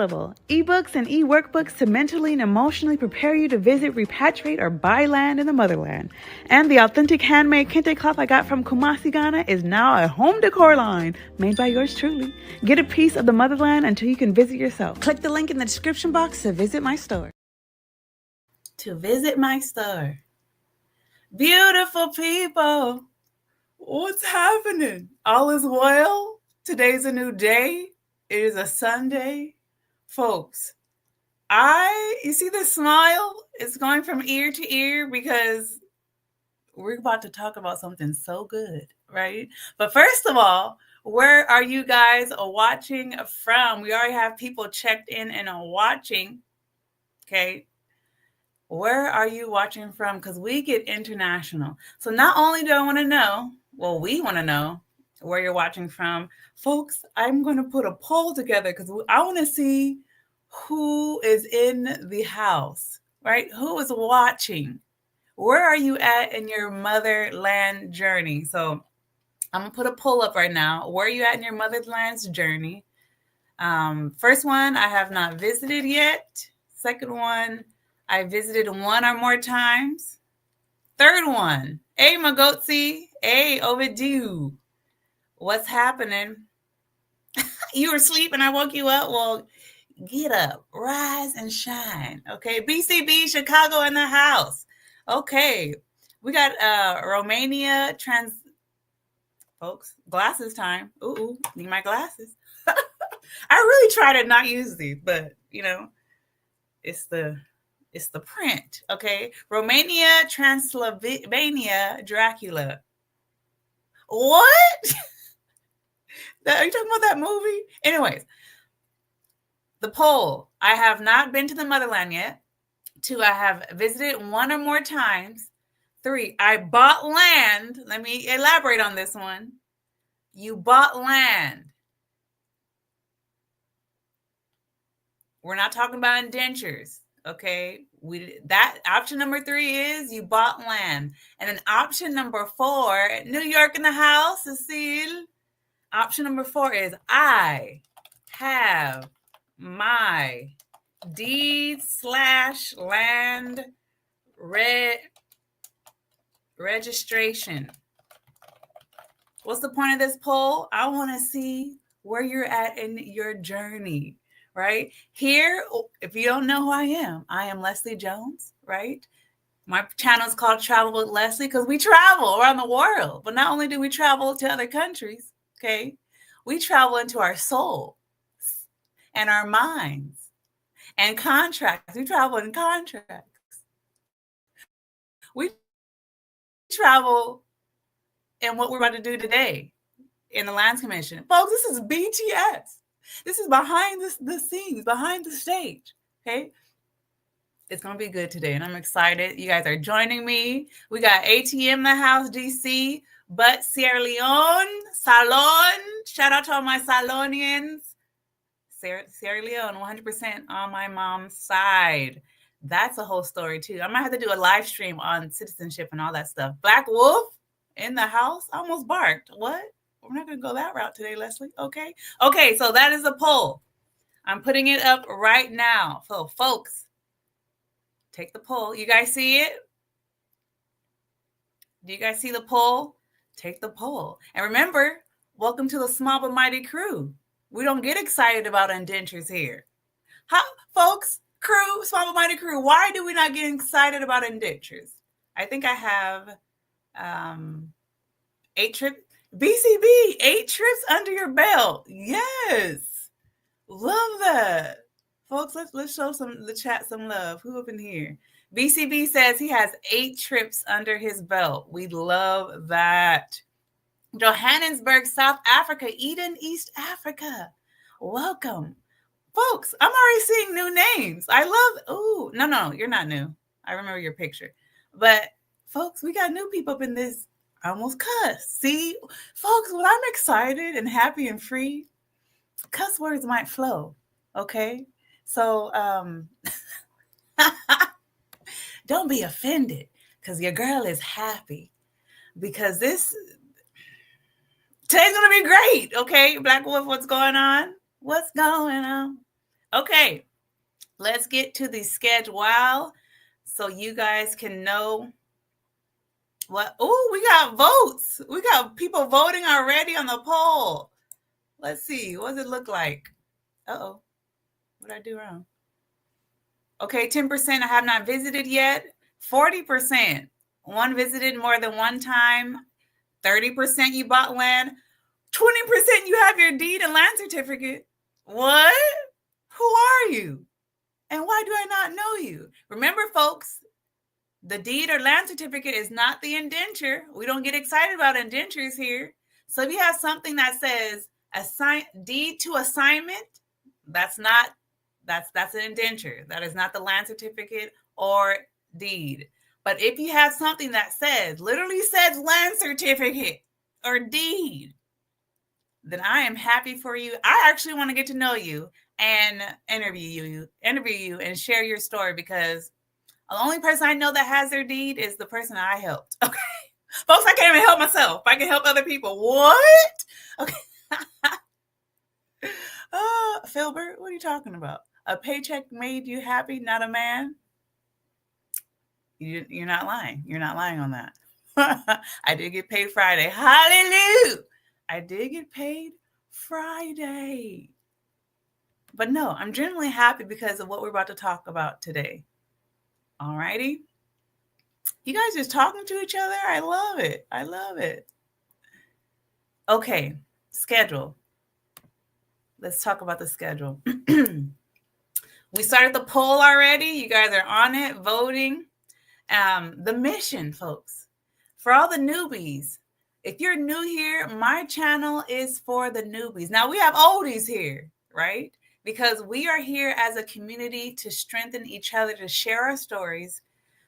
AVOIDABLE, ebooks and e-workbooks to mentally and emotionally prepare you to visit, repatriate, or buy land in the motherland. And the authentic handmade kente cloth I got from Kumasi, Ghana is now a home decor line made by yours truly. Get a piece of the motherland until you can visit yourself. Click the link in the description box to visit my store. Beautiful people, what's happening? All is well? Today's a new day. It is a Sunday. Folks, you see this smile? It's going from ear to ear because we're about to talk about something so good, right? But first of all, where are you guys watching from? We already have people checked in and watching, okay? Where are you watching from? Because we get international. So not only do I want to know, well, we want to know where you're watching from. Folks, I'm going to put a poll together because I want to see who is in the house, right? Who is watching? Where are you at in your motherland journey? So I'm going to put a poll up right now. Where are you at in your motherland's journey? First one, I have not visited yet. Second one, I visited one or more times. Third one, hey, Magotsi. Hey, overdue. What's happening? You were asleep and I woke you up? Well, get up, rise and shine. Okay, BCB, Chicago in the house. Okay, we got Romania folks, glasses time. Ooh, need my glasses. I really try to not use these, but you know, it's the print, okay? Romania, Transylvania, Dracula. What? Are you talking about that movie? Anyways, the poll. I have not been to the motherland yet. 2, I have visited one or more times. 3, I bought land. Let me elaborate on this one. You bought land. We're not talking about indentures, okay? That option number 3 is you bought land. And then option number 4, New York in the house, Cecile. Option number 4 is I have my deed/land registration. What's the point of this poll? I want to see where you're at in your journey, right? Here, if you don't know who I am Leslie Jones, right? My channel is called Travel with Leslie because we travel around the world. But not only do we travel to other countries, okay, we travel into our soul and our minds and contracts. We travel in contracts. We travel in what we're about to do today in the Lands Commission. Folks, this is BTS. This is behind the scenes, behind the stage, okay? It's going to be good today, and I'm excited. You guys are joining me. We got ATM in the house, DC, but Sierra Leone, Salon. Shout out to all my Salonians. Sierra Leone, 100% on my mom's side. That's a whole story, too. I might have to do a live stream on citizenship and all that stuff. Black Wolf in the house. I almost barked. What? We're not going to go that route today, Leslie. Okay. Okay, so that is a poll. I'm putting it up right now. So, folks, take the poll. You guys see it? Do you guys see the poll? Take the poll. And remember, welcome to the small but mighty crew. We don't get excited about indentures here. Folks, crew, small but mighty crew, why do we not get excited about indentures? I think I have 8 trips. BCB, 8 trips under your belt. Yes. Love that. Folks, let's show the chat some love. Who up in here? BCB says he has 8 trips under his belt. We love that. Johannesburg, South Africa, Eden, East Africa. Welcome. Folks, I'm already seeing new names. I love, no, you're not new. I remember your picture. But folks, we got new people up in this. I almost cussed. See, folks, when I'm excited and happy and free, cuss words might flow. Okay. So don't be offended because your girl is happy because today's going to be great. Okay. Black Wolf, what's going on? What's going on? Okay, let's get to the schedule so you guys can know what. Oh, we got votes. We got people voting already on the poll. Let's see. What does it look like? Uh-oh. What did I do wrong? Okay, 10% I have not visited yet. 40%. One visited more than one time. 30% you bought land. 20% you have your deed and land certificate. What? Who are you? And why do I not know you? Remember, folks, the deed or land certificate is not the indenture. We don't get excited about indentures here. So if you have something that says deed to assignment, that's an indenture. That is not the land certificate or deed. But if you have something that literally says land certificate or deed, then I am happy for you. I actually want to get to know you and interview you and share your story, because the only person I know that has their deed is the person I helped. Okay. Folks, I can't even help myself. I can help other people. What? Okay. Filbert, what are you talking about? A paycheck made you happy, not a man? You're not lying. You're not lying on that. I did get paid Friday. Hallelujah. I did get paid Friday. But no, I'm genuinely happy because of what we're about to talk about today. Alrighty. You guys just talking to each other. I love it. I love it. Okay, schedule. Let's talk about the schedule. We started the poll already. You guys are on it, voting. The mission, folks, for all the newbies. If you're new here, my channel is for the newbies. Now, we have oldies here, right? Because we are here as a community to strengthen each other, to share our stories.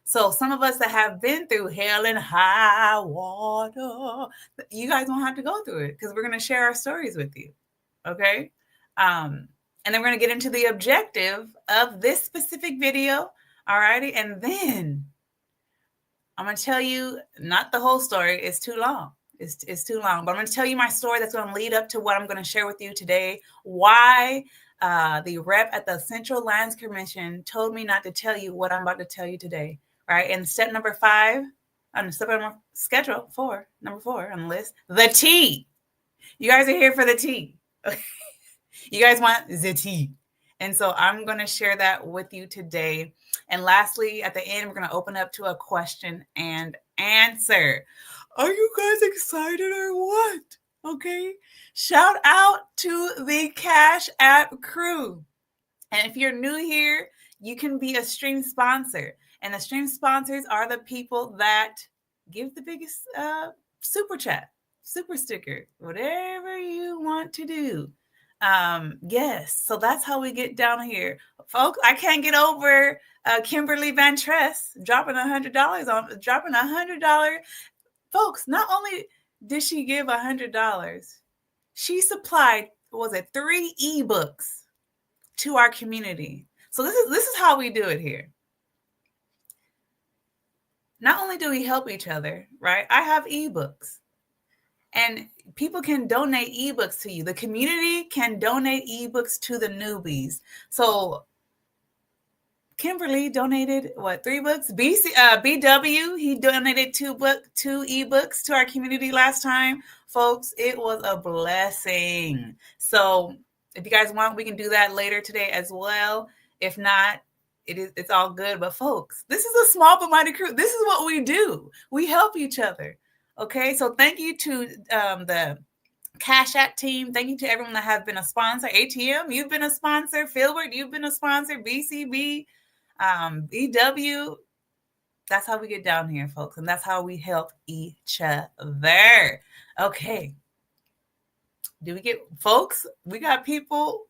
So some of us that have been through hell and high water, you guys won't have to go through it, because we're going to share our stories with you. Okay? And then we're going to get into the objective of this specific video. All righty. And then I'm going to tell you, not the whole story. It's too long. It's too long. But I'm going to tell you my story that's going to lead up to what I'm going to share with you today. Why the rep at the Central Lands Commission told me not to tell you what I'm about to tell you today. Right? And step number 5, on schedule 4, number 4 on the list, the tea. You guys are here for the tea. You guys want the tea. And so I'm going to share that with you today. And lastly, at the end, we're going to open up to a question and answer. Are you guys excited or what? Okay. Shout out to the CashApp crew. And if you're new here, you can be a stream sponsor. And the stream sponsors are the people that give the biggest super chat, super sticker, whatever you want to do. Yes, so that's how we get down here. Folks, I can't get over Kimberly Van Tress dropping $100. Folks, not only did she give $100, she supplied, 3 ebooks to our community. So this is how we do it here. Not only do we help each other, right? I have ebooks. And people can donate ebooks to you. The community can donate ebooks to the newbies. So Kimberly donated 3 books? BW, he donated 2 ebooks to our community last time. Folks, it was a blessing. So if you guys want, we can do that later today as well. If not, it's all good. But folks, this is a small but mighty crew. This is what we do. We help each other. Okay, so thank you to the CashApp team. Thank you to everyone that has been a sponsor. ATM, you've been a sponsor. Filbert, you've been a sponsor. BCB, BW. That's how we get down here, folks. And that's how we help each other. Okay. Folks, we got people.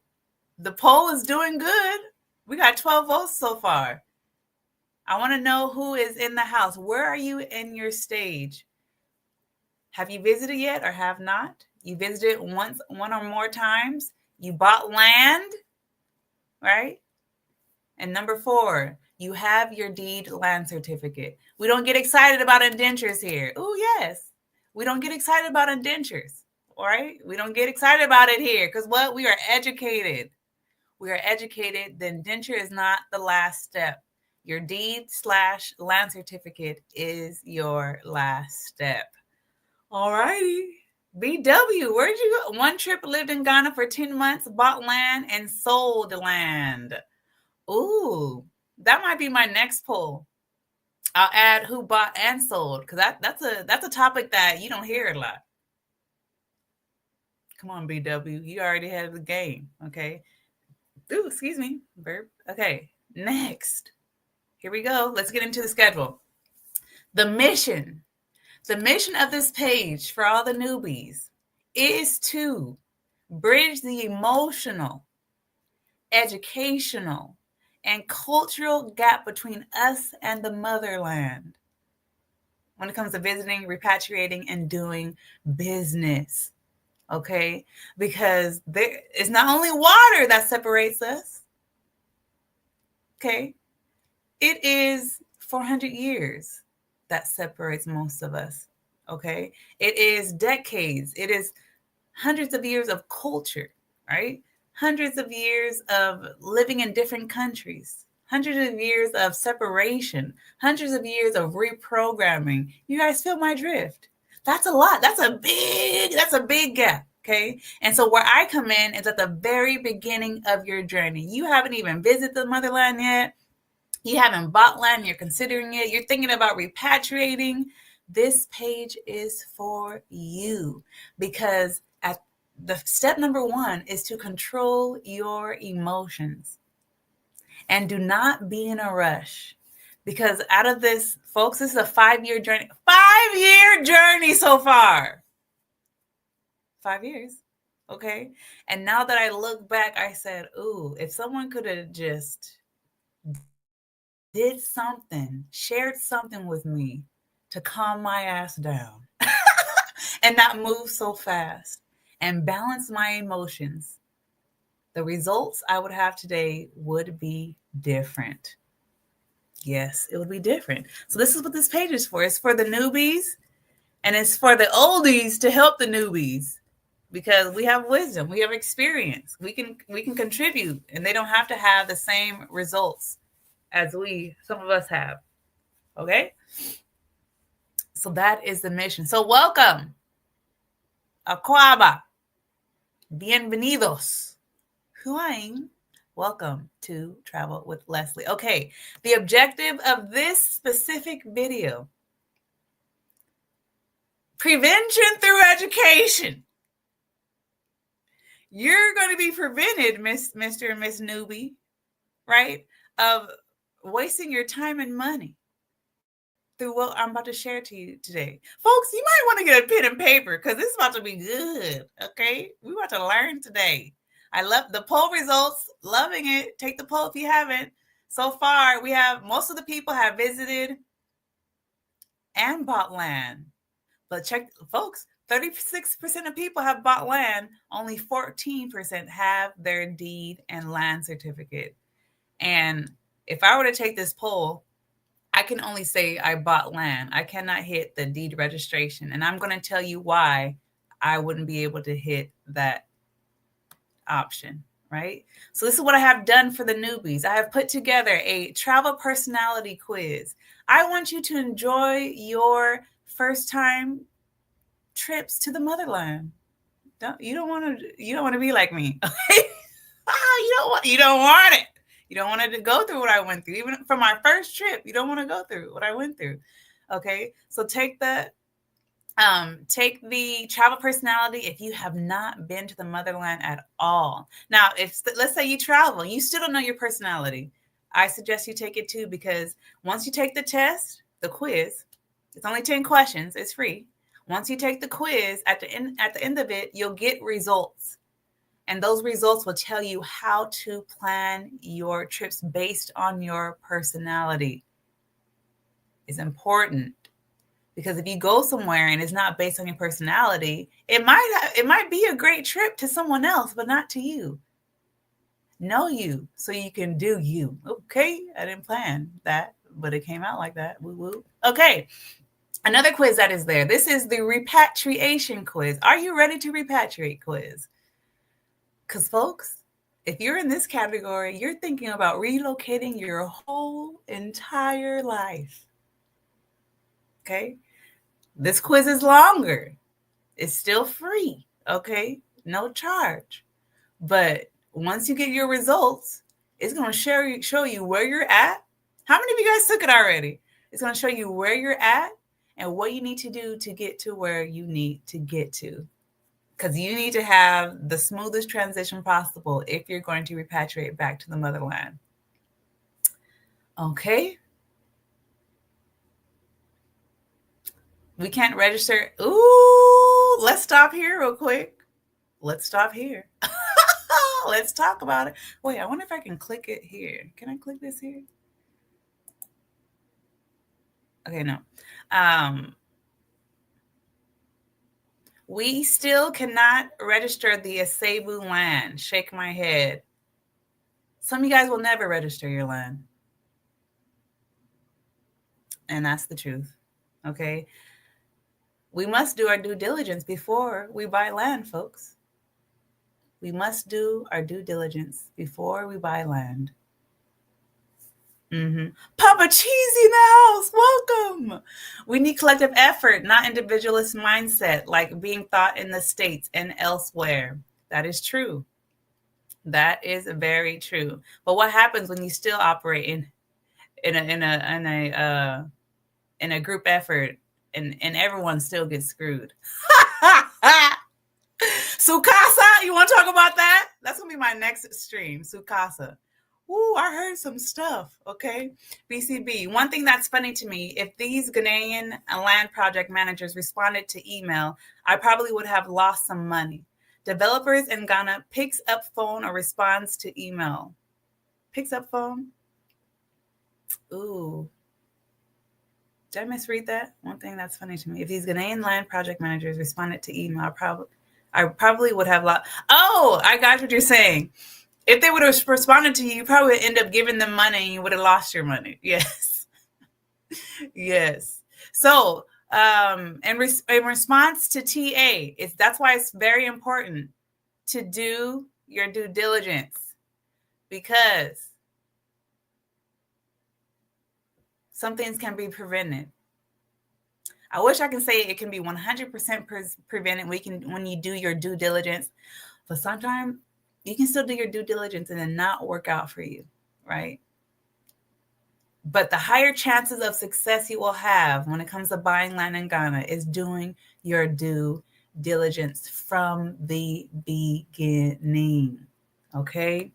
The poll is doing good. We got 12 votes so far. I want to know who is in the house. Where are you in your stage? Have you visited yet or have not? You visited one or more times. You bought land, right? And number 4, you have your deed land certificate. We don't get excited about indentures here. Oh, yes. We don't get excited about indentures, all right? We don't get excited about it here because what? We are educated. we are educated, the indenture is not the last step. Your deed/land certificate is your last step. All righty. BW, where'd you go? One trip, lived in Ghana for 10 months, bought land and sold land. Ooh, that might be my next poll. I'll add who bought and sold, because that's a topic that you don't hear a lot. Come on, BW, you already had the game, okay? Ooh, excuse me, burp. Okay, next. Here we go. Let's get into the schedule. The mission of this page for all the newbies is to bridge the emotional, educational, and cultural gap between us and the motherland when it comes to visiting, repatriating, and doing business. Okay? Because it's not only water that separates us. Okay? It is 400 years that separates most of us. Okay? It is decades. It is hundreds of years of culture, right? Hundreds of years of living in different countries, hundreds of years of separation, hundreds of years of reprogramming. You guys feel my drift? That's a lot. That's a big gap. Okay. And so where I come in is at the very beginning of your journey. You haven't even visited the motherland yet. You haven't bought land. You're considering it. You're thinking about repatriating. This page is for you, because at the step number 1 is to control your emotions and do not be in a rush, because out of this, folks, this is a 5-year journey. 5-year journey so far. 5 years. Okay. And now that I look back, I said, ooh, if someone could have just did something, shared something with me to calm my ass down and not move so fast and balance my emotions, the results I would have today would be different. Yes, it would be different. So this is what this page is for. It's for the newbies, and it's for the oldies to help the newbies, because we have wisdom, we have experience, we can contribute, and they don't have to have the same results as some of us have. Okay? So that is the mission. So welcome. Akwaba. Bienvenidos. Huaing. Welcome to Travel with Leslie. Okay, the objective of this specific video: prevention through education. You're going to be prevented, Mr. and Miss Newbie, right, of wasting your time and money through what I'm about to share to you today. Folks, you might want to get a pen and paper, because this is about to be good, okay? We're about to learn today. I love the poll results. Loving it. Take the poll if you haven't. So far, most of the people have visited and bought land. But check, folks, 36% of people have bought land. Only 14% have their deed and land certificate. And if I were to take this poll, I can only say I bought land. I cannot hit the deed registration. And I'm going to tell you why I wouldn't be able to hit that option, right? So this is what I have done for the newbies. I have put together a travel personality quiz. I want you to enjoy your first time trips to the motherland. You don't want to be like me. You don't want it. You don't want to go through what I went through. Even for my first trip, you don't want to go through what I went through. Okay, so take the travel personality if you have not been to the motherland at all. Now, let's say you travel, you still don't know your personality, I suggest you take it too, because once you take the test, the quiz, it's only 10 questions, it's free. Once you take the quiz, at the end of it, you'll get results. And those results will tell you how to plan your trips based on your personality. It's important. Because if you go somewhere and it's not based on your personality, it might be a great trip to someone else, but not to you. Know you so you can do you. Okay, I didn't plan that, but it came out like that. Woo woo. Okay, another quiz that is there. This is the repatriation quiz. Are you ready to repatriate quiz? Because folks, if you're in this category, you're thinking about relocating your whole entire life. Okay? This quiz is longer. It's still free. Okay? No charge. But once you get your results, it's going to show you where you're at. How many of you guys took it already? It's going to show you where you're at and what you need to do to get to where you need to get to. Because you need to have the smoothest transition possible if you're going to repatriate back to the motherland. Okay. We can't register. Ooh, let's stop here real quick. Let's stop here. Let's talk about it. Wait, I wonder if I can click it here. Can I click this here? Okay, no. We still cannot register the Asebu land. Shake my head. Some of you guys will never register your land. And that's the truth. Okay? We must do our due diligence before we buy land, folks. We must do our due diligence before we buy land. Papa Cheesy in the house, welcome. We need collective effort, not individualist mindset, like being thought in the States and elsewhere. That is true. That is very true. But what happens when you still operate in a group effort and everyone still gets screwed? Sukasa, you want to talk about that? That's gonna be my next stream, Sukasa. Ooh, I heard some stuff, okay? BCB, one thing that's funny to me, if these Ghanaian land project managers responded to email, I probably would have lost some money. Developers in Ghana picks up phone or responds to email. Picks up phone? Ooh. Did I misread that? One thing that's funny to me, if these Ghanaian land project managers responded to email, I probably would have lost. Oh, I got what you're saying. If they would have responded to you, you probably would end up giving them money and you would have lost your money. Yes. Yes. So in response to TA, that's why it's very important to do your due diligence, because some things can be prevented. I wish I can say it can be 100% prevented when you do your due diligence, but sometimes you can still do your due diligence and then not work out for you, right? But the higher chances of success you will have when it comes to buying land in Ghana is doing your due diligence from the beginning, okay?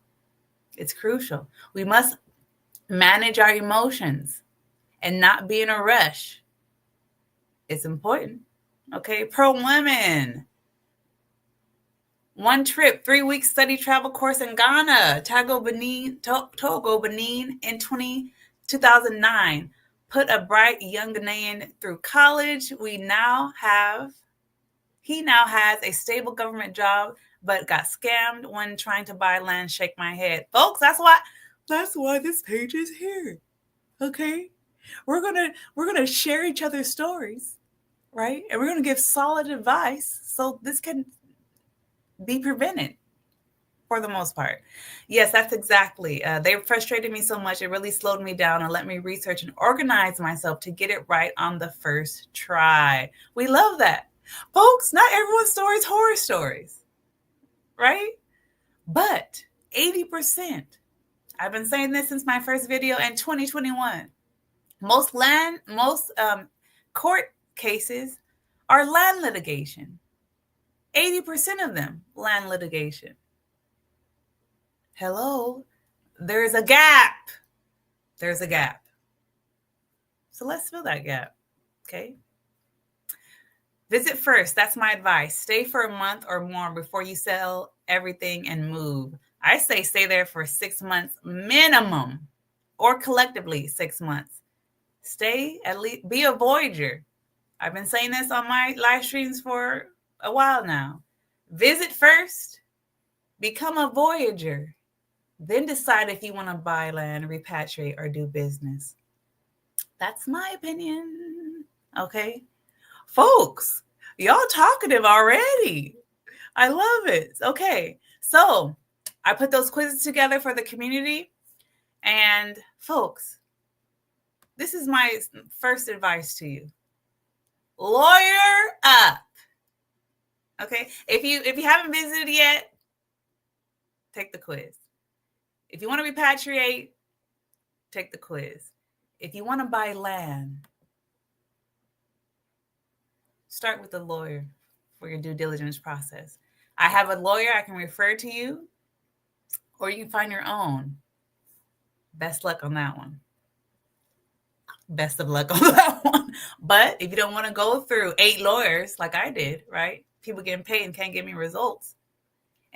It's crucial. We must manage our emotions and not be in a rush. It's important, okay? Pro women. 1 trip, 3-week study travel course in Ghana, Togo, Benin in 2009. Put a bright young Ghanaian through college. He now has a stable government job, but got scammed when trying to buy land. Shake my head. Folks, that's why this page is here. Okay? We're gonna share each other's stories, right? And we're gonna give solid advice so this can be prevented for the most part. Yes, that's exactly. They frustrated me so much. It really slowed me down and let me research and organize myself to get it right on the first try. We love that. Folks, not everyone's story is horror stories, right? But 80%, I've been saying this since my first video in 2021. Most court cases are land litigation. 80% of them, land litigation. Hello, there's a gap. There's a gap. So let's fill that gap, okay? Visit first, that's my advice. Stay for a month or more before you sell everything and move. I say stay there for 6 months minimum, or collectively 6 months. Stay, at least, be a voyager. I've been saying this on my live streams for a while now. Visit first, become a voyager, then decide if you want to buy land, repatriate, or do business. That's my opinion. Okay, folks, y'all talkative already. I love it. Okay, so I put those quizzes together for the community. And folks, this is my first advice to you. Lawyer up. Okay? If you haven't visited yet, take the quiz. If you want to repatriate, take the quiz. If you want to buy land, start with a lawyer for your due diligence process. I have a lawyer I can refer to you, or you can find your own. Best luck on that one. Best of luck on that one. But if you don't want to go through 8 lawyers like I did, right? People getting paid and can't give me results.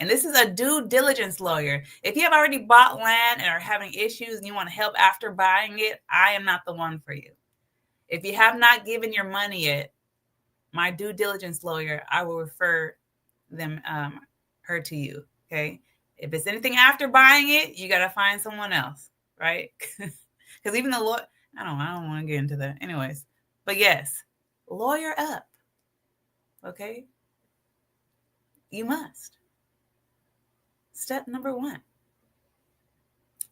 And this is a due diligence lawyer. If you have already bought land and are having issues and you want help after buying it, I am not the one for you. If you have not given your money yet, my due diligence lawyer, I will refer her to you. Okay. If it's anything after buying it, you got to find someone else, right? Because even the lawyer, I don't want to get into that. Anyways, but yes, lawyer up. Okay. You must. Step number 1,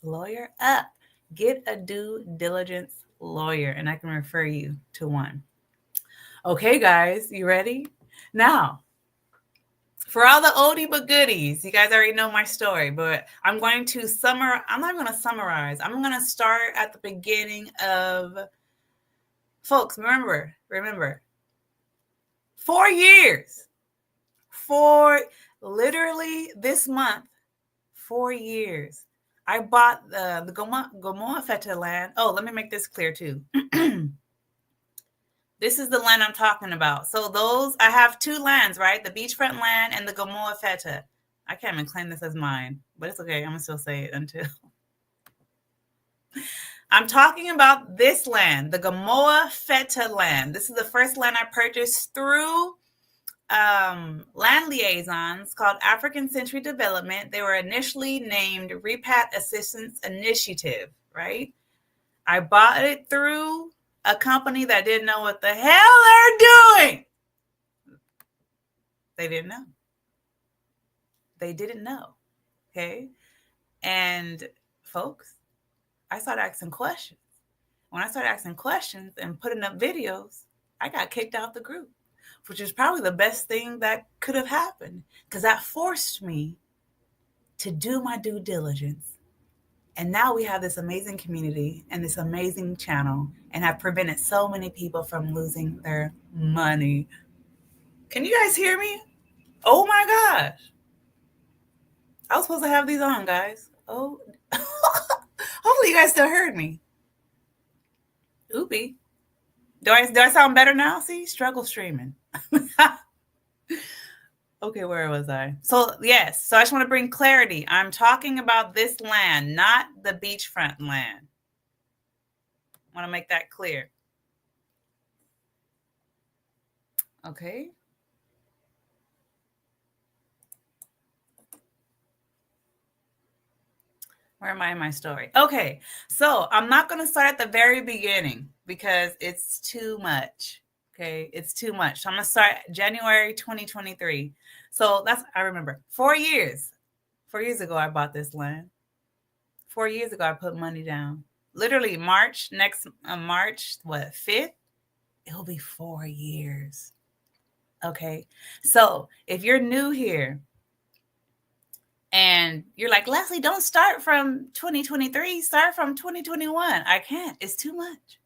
lawyer up. Get a due diligence lawyer, and I can refer you to one. Okay, guys, you ready? Now, for all the oldie but goodies, you guys already know my story, but I'm going to summarize. I'm not going to summarize. I'm going to start at the beginning of, folks, remember, 4 years. For literally this month, 4 years. I bought the Gomoa Fetteh land. Oh, let me make this clear too. This is the land I'm talking about. So I have 2 lands, right? The beachfront land and the Gomoa Fetteh. I can't even claim this as mine, but it's okay. I'm going to still say it until. I'm talking about this land, the Gomoa Fetteh land. This is the first land I purchased through land liaisons called African Century Development. They were initially named Repat Assistance Initiative, right? I bought it through a company that didn't know what the hell they're doing. They didn't know. They didn't know. Okay. And folks, I started asking questions. When I started asking questions and putting up videos, I got kicked out the group, which is probably the best thing that could have happened, because that forced me to do my due diligence. And now we have this amazing community and this amazing channel, and have prevented so many people from losing their money. Can you guys hear me? Oh my gosh. I was supposed to have these on, guys. Oh, hopefully you guys still heard me. Oopie. Do I sound better now? See, struggle streaming. Okay, where was I? So yes, so I just want to bring clarity. I'm talking about this land, not the beachfront land. I want to make that clear. Okay. Where am I in my story? Okay, so I'm not going to start at the very beginning because it's too much. Okay, it's too much. So I'm going to start January 2023. So I remember 4 years. 4 years ago, I bought this land. 4 years ago, I put money down. Literally March 5th, it'll be 4 years. Okay, so if you're new here and you're like, Leslie, don't start from 2023, start from 2021. I can't. It's too much.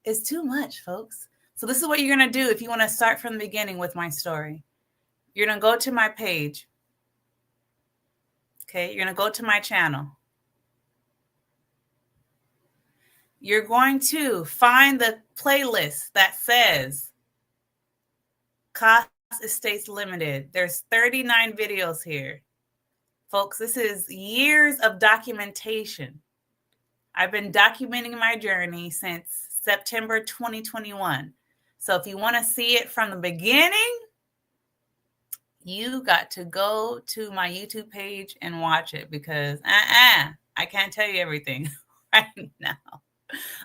It's too much, folks. So this is what you're going to do if you want to start from the beginning with my story. You're going to go to my page. Okay, you're going to go to my channel. You're going to find the playlist that says Cost Estates Limited. There's 39 videos here. Folks, this is years of documentation. I've been documenting my journey since September 2021. So if you want to see it from the beginning, you got to go to my YouTube page and watch it, because I can't tell you everything right now.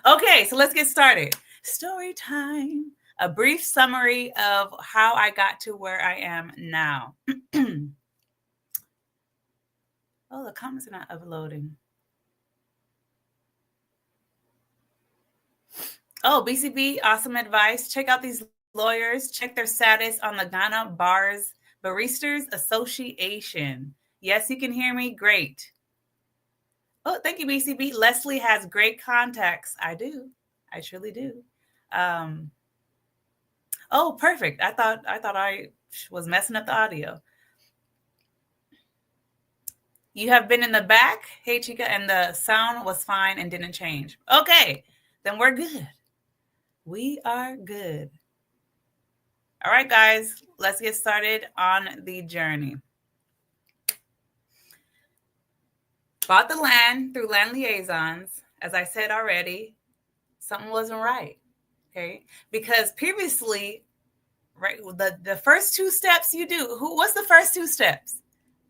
Okay, so let's get started. Story time. A brief summary of how I got to where I am now. Oh, the comments are not uploading. Oh, BCB, awesome advice. Check out these lawyers. Check their status on the Ghana Bars Baristas Association. Yes, you can hear me. Great. Oh, thank you, BCB. Leslie has great contacts. I do. I truly do. Oh, perfect. I thought I was messing up the audio. You have been in the back, hey Chica, and the sound was fine and didn't change. Okay, then we're good. We are good. All right, guys, let's get started on the journey. Bought the land through land liaisons. As I said already, something wasn't right, okay? Because previously, right, the first two steps you do, what's the first two steps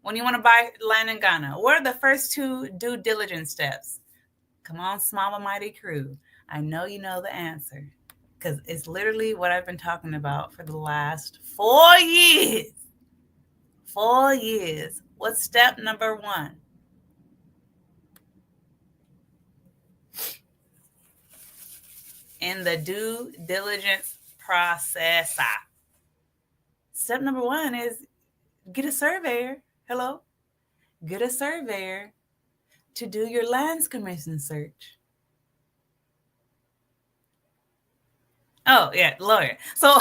when you want to buy land in Ghana? What are the first two due diligence steps? Come on, Small Mighty Crew. I know you know the answer because it's literally what I've been talking about for the last 4 years. 4 years. What's step number 1? In the due diligence process. Step number 1 is get a surveyor. Hello? Get a surveyor to do your lands commission search. Oh, yeah, lawyer. So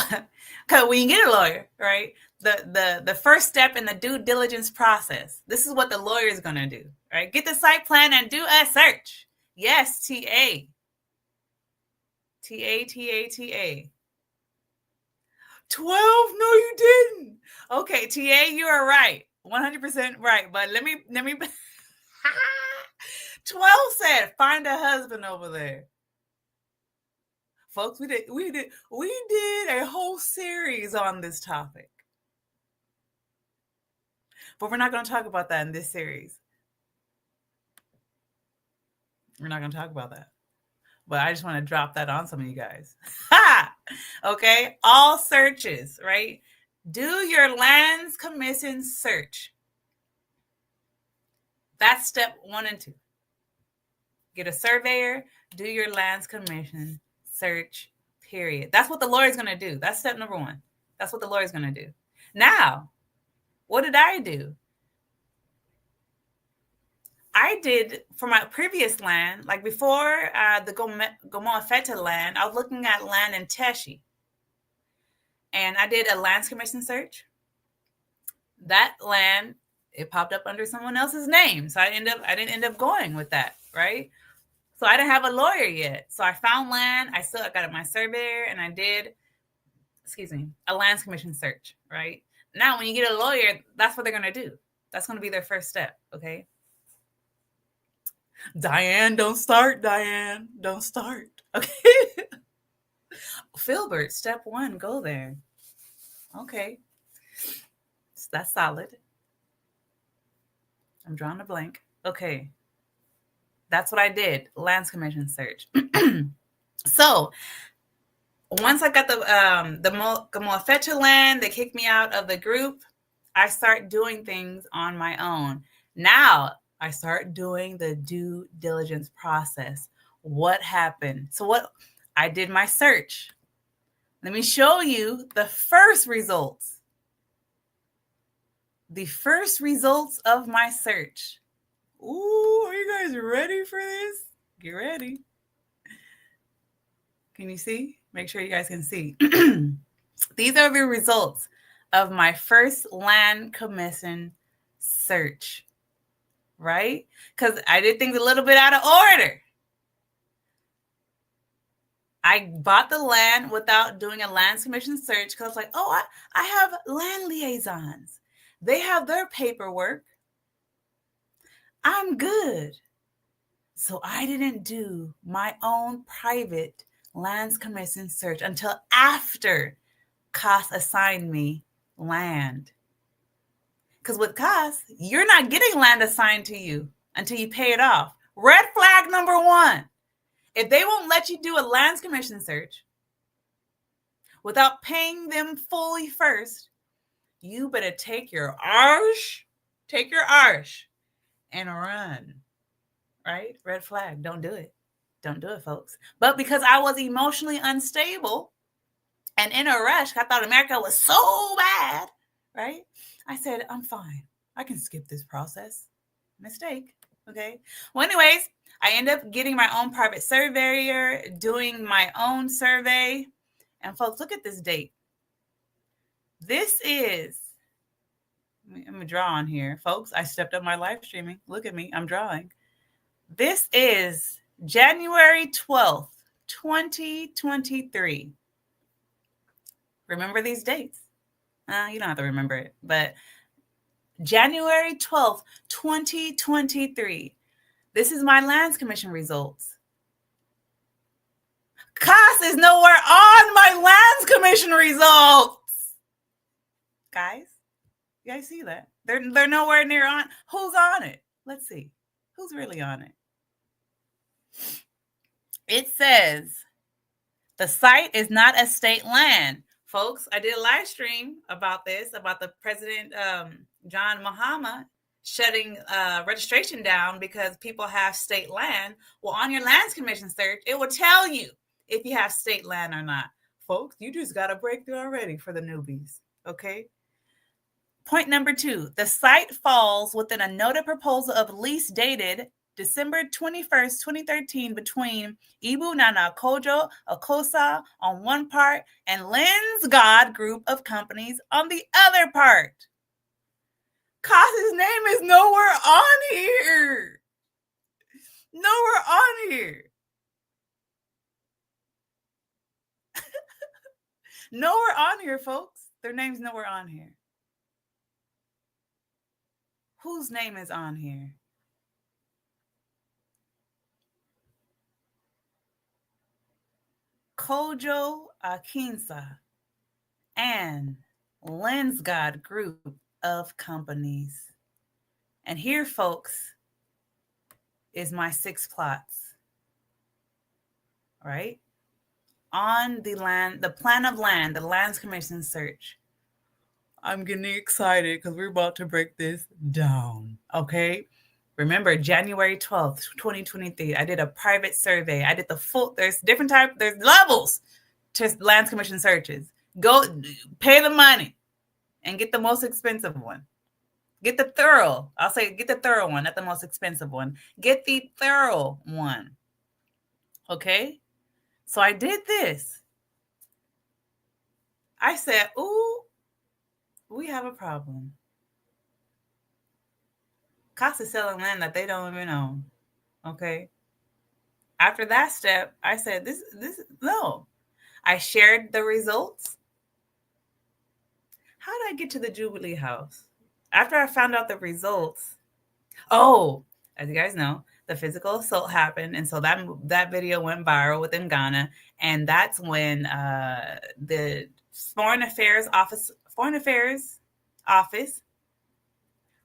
when you get a lawyer, right, the first step in the due diligence process, this is what the lawyer is going to do, right? Get the site plan and do a search. Yes, TA. TA. 12? No, you didn't. Okay, TA, you are right. 100% right. But let me 12 said find a husband over there. Folks, we did a whole series on this topic. But we're not going to talk about that in this series. We're not going to talk about that. But I just want to drop that on some of you guys. Okay, all searches, right? Do your lands commission search. That's step 1 and 2. Get a surveyor, do your lands commission search, period. That's what the lawyer's going to do. That's step number 1. That's what the lawyer's going to do. Now, what did I do? I did for my previous land, like before the Gomoa Fetteh land, I was looking at land in Teshi. And I did a lands commission search. That land, it popped up under someone else's name. So I didn't end up going with that, right? So I didn't have a lawyer yet. So I found land. I got my surveyor and I did, a lands commission search, right? Now, when you get a lawyer, that's what they're going to do. That's going to be their first step, okay? Diane, don't start, Diane. Don't start, okay? Filbert, step 1, go there. Okay. So that's solid. I'm drawing a blank. Okay. That's what I did, lands commission search. So once I got the Gomoa Fetteh land, they kicked me out of the group. I start doing things on my own. Now I start doing the due diligence process. What happened? So I did my search. Let me show you the first results. The first results of my search. Ooh, are you guys ready for this? Get ready. Can you see? Make sure you guys can see. These are the results of my first land commission search, right? Because I did things a little bit out of order. I bought the land without doing a lands commission search because I was like, oh, I have land liaisons. They have their paperwork. I'm good. So I didn't do my own private lands commission search until after CAS assigned me land. Because with CAS, you're not getting land assigned to you until you pay it off. Red flag number 1. If they won't let you do a lands commission search without paying them fully first, you better take your arsh and run, right? Red flag. Don't do it. Don't do it, folks. But because I was emotionally unstable and in a rush, I thought America was so bad, right? I said, I'm fine. I can skip this process. Mistake. Okay. Well, anyways, I end up getting my own private surveyor, doing my own survey. And folks, look at this date. This is, I'm going to draw on here. Folks, I stepped up my live streaming. Look at me. I'm drawing. This is January 12th, 2023. Remember these dates? You don't have to remember it, but January 12th, 2023. This is my Lands Commission results. CAS is nowhere on my Lands Commission results. Guys, you guys see that? They're nowhere near on. Who's on it? Let's see. Who's really on it? It says the site is not a state land. Folks, I did a live stream about this, about the President John Mahama shutting registration down because people have state land. Well, on your Lands Commission search, it will tell you if you have state land or not. Folks, you just got a breakthrough already for the newbies, okay? Point number 2, the site falls within a noted proposal of lease dated December 21st, 2013 between Ibu Nana Kojo Akosa on one part and Lens God Group of Companies on the other part. CAS's name is nowhere on here. Nowhere on here. Nowhere on here, folks. Their name's nowhere on here. Whose name is on here? Kojo Akinsa and Lens God Group of Companies. And here, folks, is my 6 plots, right? On the land, the plan of land, the Lands Commission search. I'm getting excited because we're about to break this down, okay? Remember, January 12th, 2023, I did a private survey. I did the full, there's different types, there's levels to Lands Commission searches. Go pay the money and get the most expensive one. Get the thorough, I'll say get the thorough one, not the most expensive one. Get the thorough one, okay? So I did this. I said, ooh, we have a problem. CAS is selling land that they don't even own, okay? After that step, I said, this, no. I shared the results. How did I get to the Jubilee House? After I found out the results, as you guys know, the physical assault happened. And so that video went viral within Ghana. And that's when the Foreign Affairs Office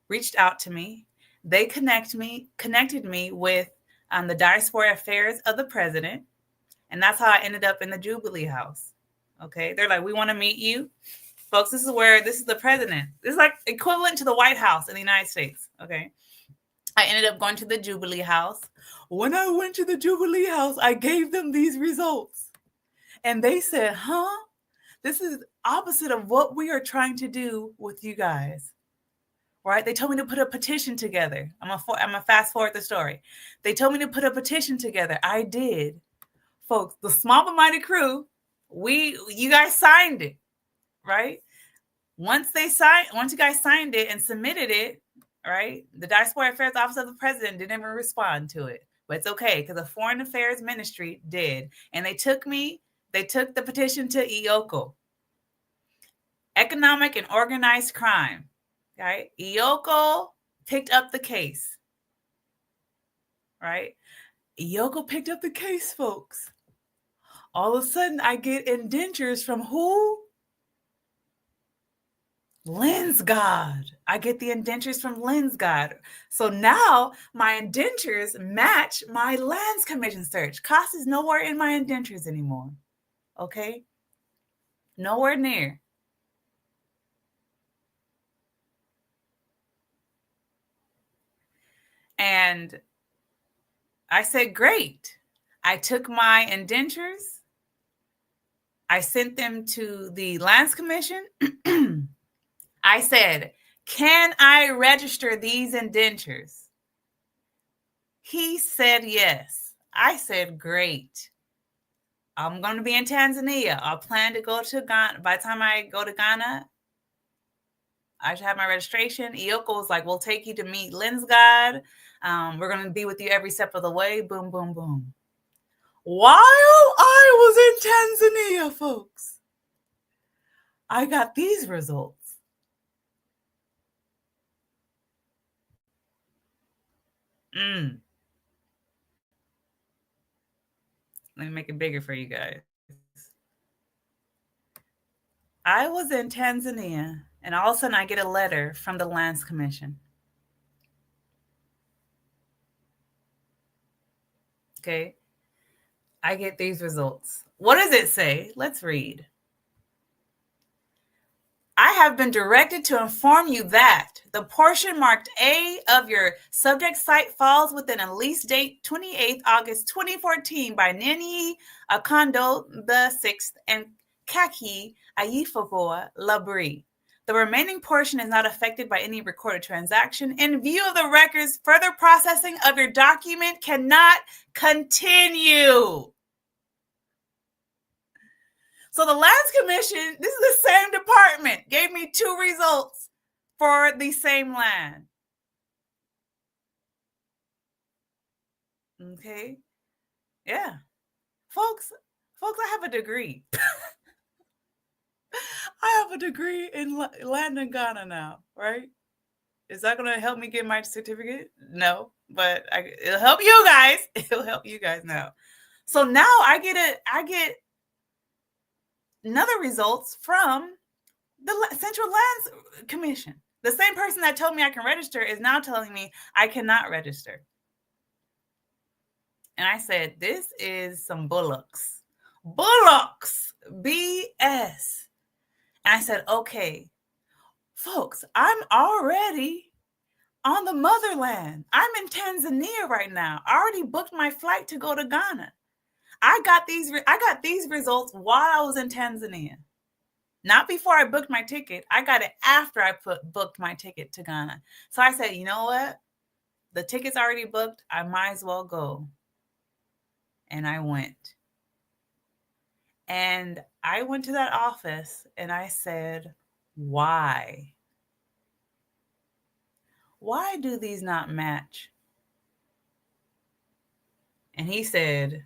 reached out to me. They connected me with the Diaspora Affairs of the President. And that's how I ended up in the Jubilee House. Okay. They're like, we want to meet you. Folks, this is the president. This is like equivalent to the White House in the United States. Okay. I ended up going to the Jubilee House. When I went to the Jubilee House, I gave them these results. And they said, this is opposite of what we are trying to do with you guys. Right? They told me to put a petition together. I'm gonna fast forward the story. They told me to put a petition together. I did. Folks, the small but mighty crew, you guys signed it, right? Once you guys signed it and submitted it, right? The Diaspora Affairs Office of the President didn't even respond to it. But it's okay, because the Foreign Affairs Ministry did. And they took the petition to EOCO. Economic and Organized Crime. Right? EOCO picked up the case. Right? EOCO picked up the case, folks. All of a sudden, I get indentures from who? Lens God. I get the indentures from Lens God. So now my indentures match my Lands Commission search. CAS is nowhere in my indentures anymore. Okay? Nowhere near. And I said, great. I took my indentures. I sent them to the Lands Commission. I said, can I register these indentures? He said yes. I said, great. I'm going to be in Tanzania. I plan to go to Ghana. By the time I go to Ghana, I should have my registration. Iyoko was like, we'll take you to meet Lens God. We're going to be with you every step of the way. Boom, boom, boom. While I was in Tanzania, folks, I got these results. Let me make it bigger for you guys. I was in Tanzania, and all of a sudden I get a letter from the Lands Commission. Okay. I get these results. What does it say? Let's read. I have been directed to inform you that the portion marked A of your subject site falls within a lease date 28th August 2014 by Nini Akondo VI and Kaki Ayifoboa Labri. The remaining portion is not affected by any recorded transaction. In view of the records, further processing of your document cannot continue. So the Lands Commission, this is the same department, gave me 2 results for the same land. Okay. Yeah. Folks, I have a degree. I have a degree in land in Ghana now, right? Is that going to help me get my certificate? No, but it'll help you guys. It'll help you guys now. So now I get another results from the Central Lands Commission. The same person that told me I can register is now telling me I cannot register. And I said, this is some bullocks. Bullocks. BS. And I said, okay, folks, I'm already on the motherland. I'm in Tanzania right now. I already booked my flight to go to Ghana. I got these results while I was in Tanzania. Not before I booked my ticket. I got it after I booked my ticket to Ghana. So I said, you know what? The ticket's already booked. I might as well go. And I went. And I went to that office and I said, why? Why do these not match? And he said,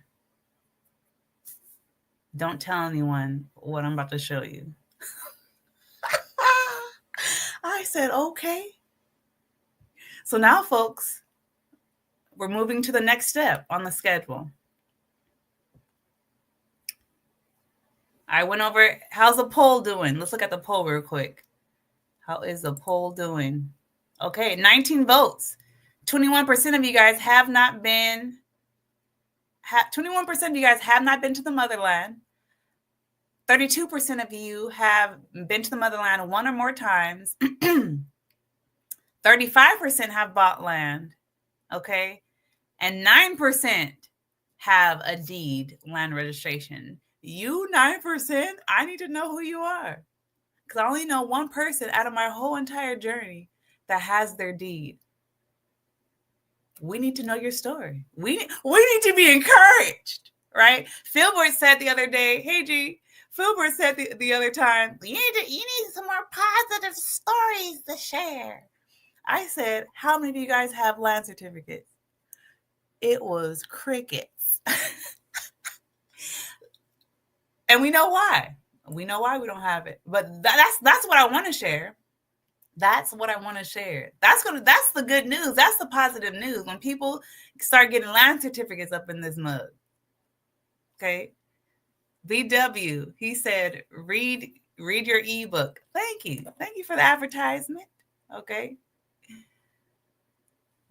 don't tell anyone what I'm about to show you. I said, okay. So now, folks, we're moving to the next step on the schedule. I went over, how's the poll doing? Let's look at the poll real quick. How is the poll doing? Okay, 19 votes. 21% of you guys have not been, 21% of you guys have not been to the motherland. 32% of you have been to the motherland 1 or more times. 35% have bought land, okay? And 9% have a deed land registration. You 9%, I need to know who you are. Because I only know one person out of my whole entire journey that has their deed. We need to know your story. We need to be encouraged, right? Philbert said the other day, hey G, Philbert said the other time, you need some more positive stories to share. I said, how many of you guys have land certificates? It was crickets. And we know why. We know why we don't have it. But that's what I want to share. That's what I want to share. That's the good news. That's the positive news. When people start getting land certificates up in this mug. Okay. VW, he said, read your ebook. Thank you. Thank you for the advertisement. Okay.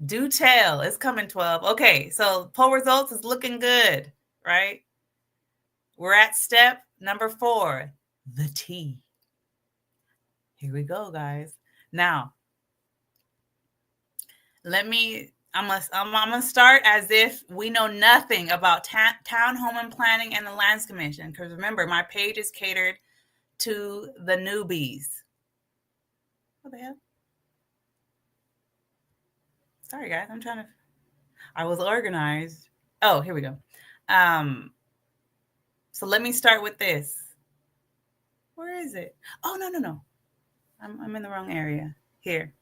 Do tell. It's coming 12. Okay. So poll results is looking good, right? We're at step number 4, the T. Here we go, guys. Now, let me I'm gonna start as if we know nothing about town, home, and planning and the Lands Commission. Because remember, my page is catered to the newbies. What the hell? Sorry, guys. I was organized. Oh, here we go. So let me start with this. Where is it? Oh, no. I'm in the wrong area. Here.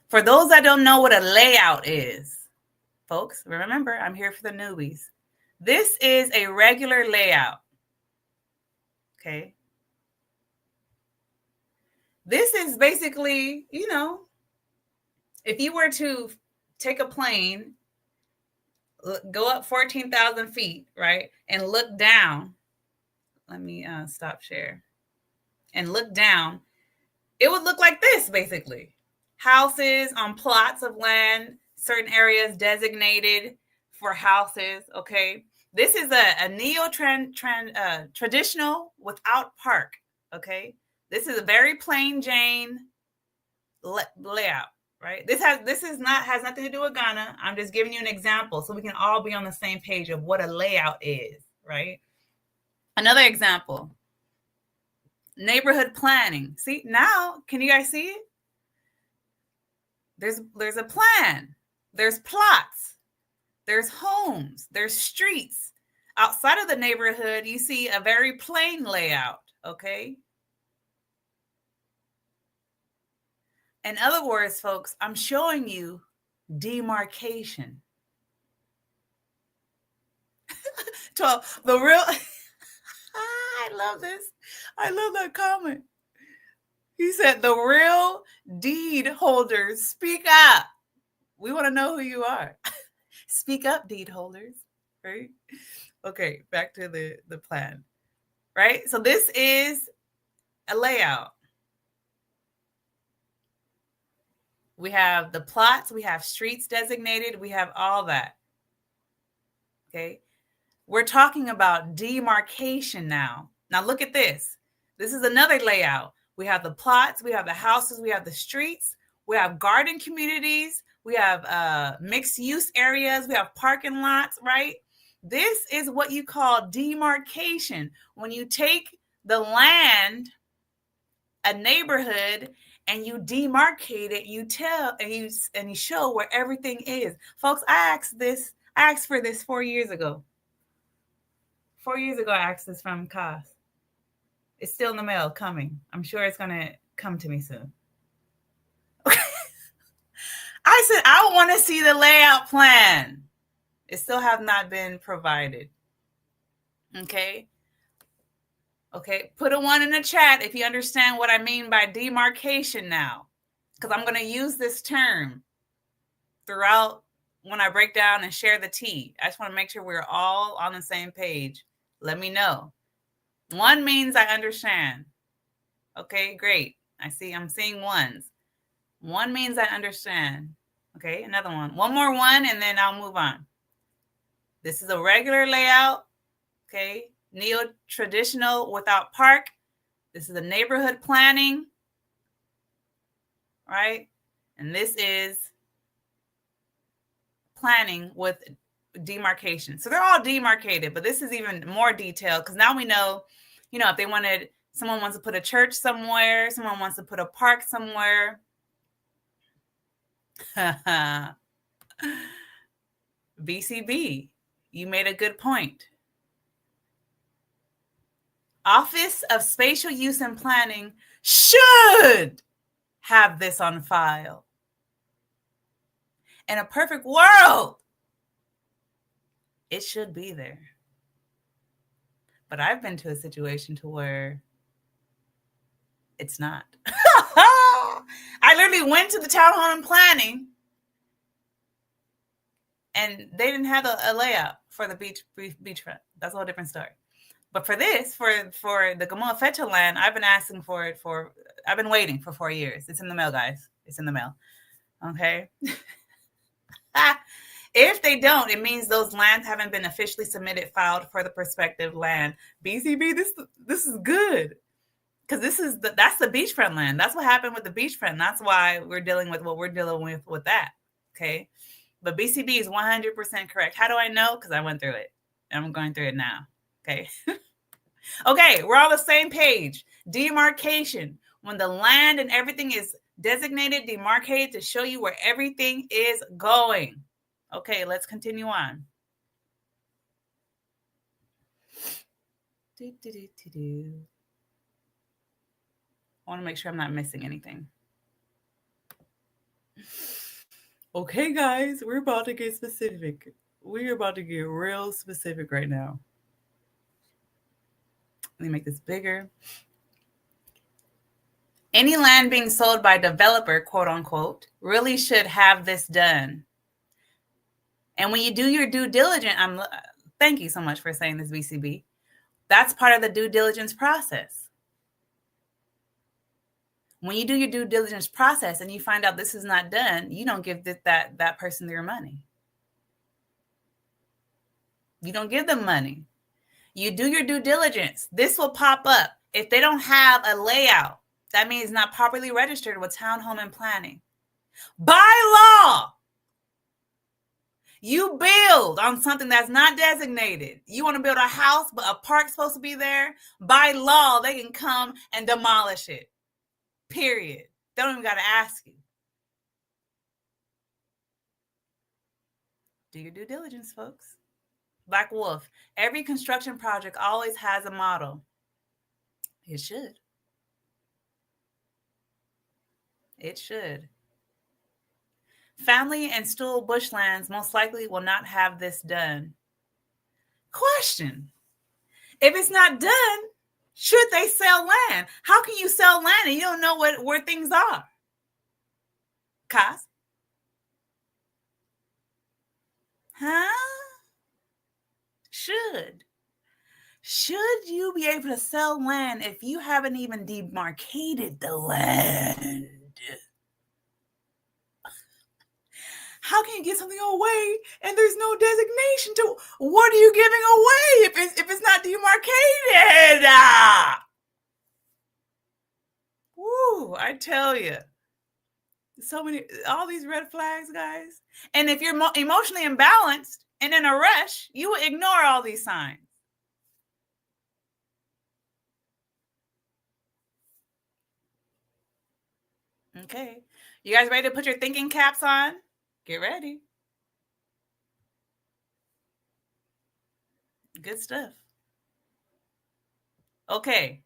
For those that don't know what a layout is, folks, remember, I'm here for the newbies. This is a regular layout. Okay. This is basically, if you were to take a plane, go up 14,000 feet, right, and look down. Let me stop share. And look down. It would look like this, basically. Houses on plots of land, certain areas designated for houses, okay? This is a traditional without park, okay? This is a very plain Jane layout, right? This has nothing to do with Ghana. I'm just giving you an example so we can all be on the same page of what a layout is, right? Another example, neighborhood planning. See, now, can you guys see it? There's a plan. There's plots. There's homes. There's streets. Outside of the neighborhood, you see a very plain layout, okay? In other words, folks, I'm showing you demarcation. 12, the real... I love this. I love that comment. He said, the real deed holders, speak up. We want to know who you are. Speak up, deed holders, right? Okay, back to the plan, right? So this is a layout. We have the plots, we have streets designated, we have all that, okay? We're talking about demarcation now. Now look at this. This is another layout. We have the plots, we have the houses, we have the streets, we have garden communities, we have mixed use areas, we have parking lots, right? This is what you call demarcation. When you take the land, a neighborhood, and you demarcate it, you tell and you show where everything is. Folks, I asked for this 4 years ago. 4 years ago, I asked this from CAS. It's still in the mail coming. I'm sure it's going to come to me soon. I said, I want to see the layout plan. It still has not been provided. Okay. Okay. Put a 1 in the chat if you understand what I mean by demarcation now, because I'm going to use this term throughout when I break down and share the tea. I just want to make sure we're all on the same page. Let me know. 1 means I understand. Okay, great. I'm seeing 1s. 1 means I understand. Okay, another one. One more 1, and then I'll move on. This is a regular layout. Okay, neo-traditional without park. This is a neighborhood planning. Right? And this is planning with demarcation. So they're all demarcated, but this is even more detailed because now we know, if someone wants to put a church somewhere, someone wants to put a park somewhere. BCB, you made a good point. Office of Spatial Use and Planning should have this on file. In a perfect world, it should be there. But I've been to a situation to where it's not. I literally went to the town hall and planning, and they didn't have a layout for the beachfront. That's a whole different story. But for this, for the Gomoa Fetteh land, I've been asking for it I've been waiting for 4 years. It's in the mail, guys. It's in the mail. Okay. If they don't, it means those lands haven't been officially submitted, filed for the prospective land. BCB, this is good. Because that's the beachfront land. That's what happened with the beachfront. That's why we're dealing with what we're dealing with that. Okay. But BCB is 100% correct. How do I know? Because I went through it. I'm going through it now. Okay. Okay, we're all the same page. Demarcation. When the land and everything is designated, demarcated to show you where everything is going. Okay, let's continue on. I want to make sure I'm not missing anything. Okay, guys, we're about to get specific. We're about to get real specific right now. Let me make this bigger. Any land being sold by a developer, quote unquote, really should have this done. And when you do your due diligence, thank you so much for saying this, BCB. That's part of the due diligence process. When you do your due diligence process and you find out this is not done, you don't give that person their money. You don't give them money. You do your due diligence. This will pop up. If they don't have a layout, that means it's not properly registered with Town Home and Planning. By law, you build on something that's not designated. You want to build a house, but a park's supposed to be there. By law, they can come and demolish it. Period. They don't even got to ask you. Do your due diligence, folks. Black Wolf. Every construction project always has a model. It should. It should. Family and stool bushlands most likely will not have this done. Question. If it's not done, should they sell land? How can you sell land and you don't know where things are? Kaz? Huh? Should you be able to sell land if you haven't even demarcated the land? How can you give something away and there's no designation to what are you giving away if it's not demarcated? Woo, I tell you. So many, all these red flags, guys. And if you're emotionally imbalanced and in a rush, you will ignore all these signs. Okay. You guys ready to put your thinking caps on? Get ready. Good stuff. Okay.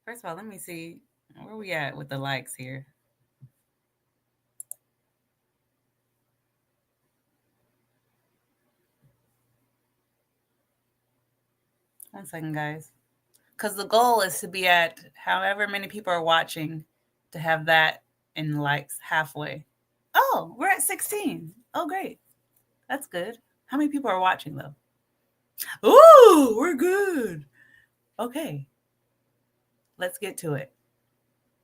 First of all, let me see. Where are we at with the likes here? One second, guys. Because the goal is to be at however many people are watching to have that in likes halfway. Oh, we're at 16. Oh, great. That's good. How many people are watching, though? Ooh, we're good. Okay. Let's get to it.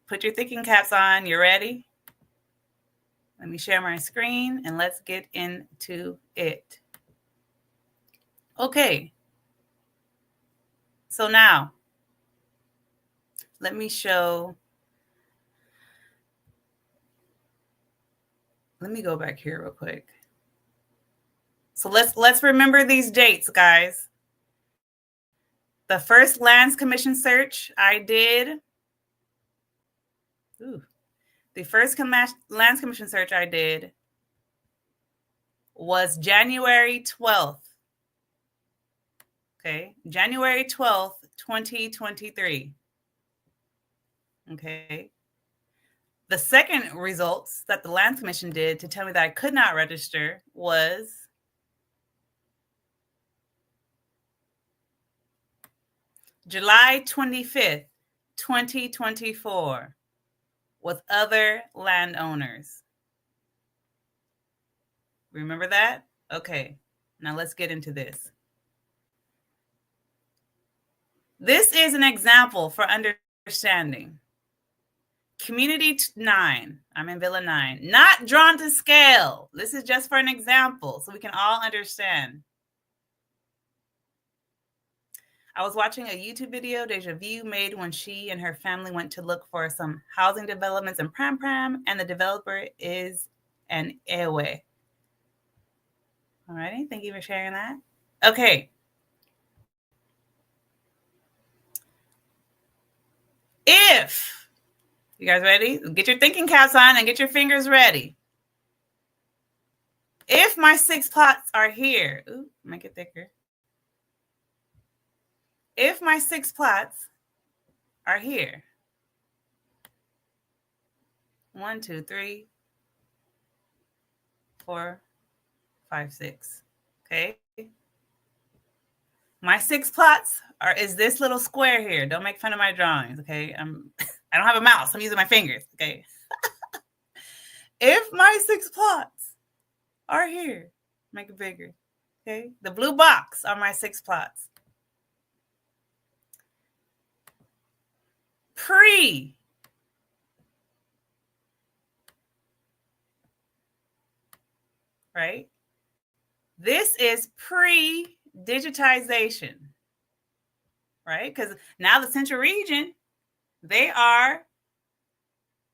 Put your thinking caps on. You ready? Let me share my screen and let's get into it. Okay. So now, let me show. Let me go back here real quick. So let's remember these dates, guys. The first Lands Commission search I did. The first Lands Commission search I did was January 12th. Okay, January 12th, 2023. Okay. The second results that the Lands Commission did to tell me that I could not register was July 25th, 2024 with other landowners. Remember that? Okay, now let's get into this. This is an example for understanding. Community 9, I'm in Villa 9, not drawn to scale. This is just for an example so we can all understand. I was watching a YouTube video Deja Vu made when she and her family went to look for some housing developments in Pram Pram, and the developer is an AOA. Alrighty, thank you for sharing that. Okay. If you guys ready, get your thinking caps on and get your fingers ready. If my 6 plots are here, ooh, make it thicker. If my 6 plots are here, 1, 2, 3, 4, 5, 6. Okay. My 6 plots is this little square here. Don't make fun of my drawings. Okay. I don't have a mouse. I'm using my fingers. Okay. If my 6 plots are here, make it bigger. Okay. The blue box are my 6 plots. Right? This is pre-digitization, right? Because now the Central Region, they are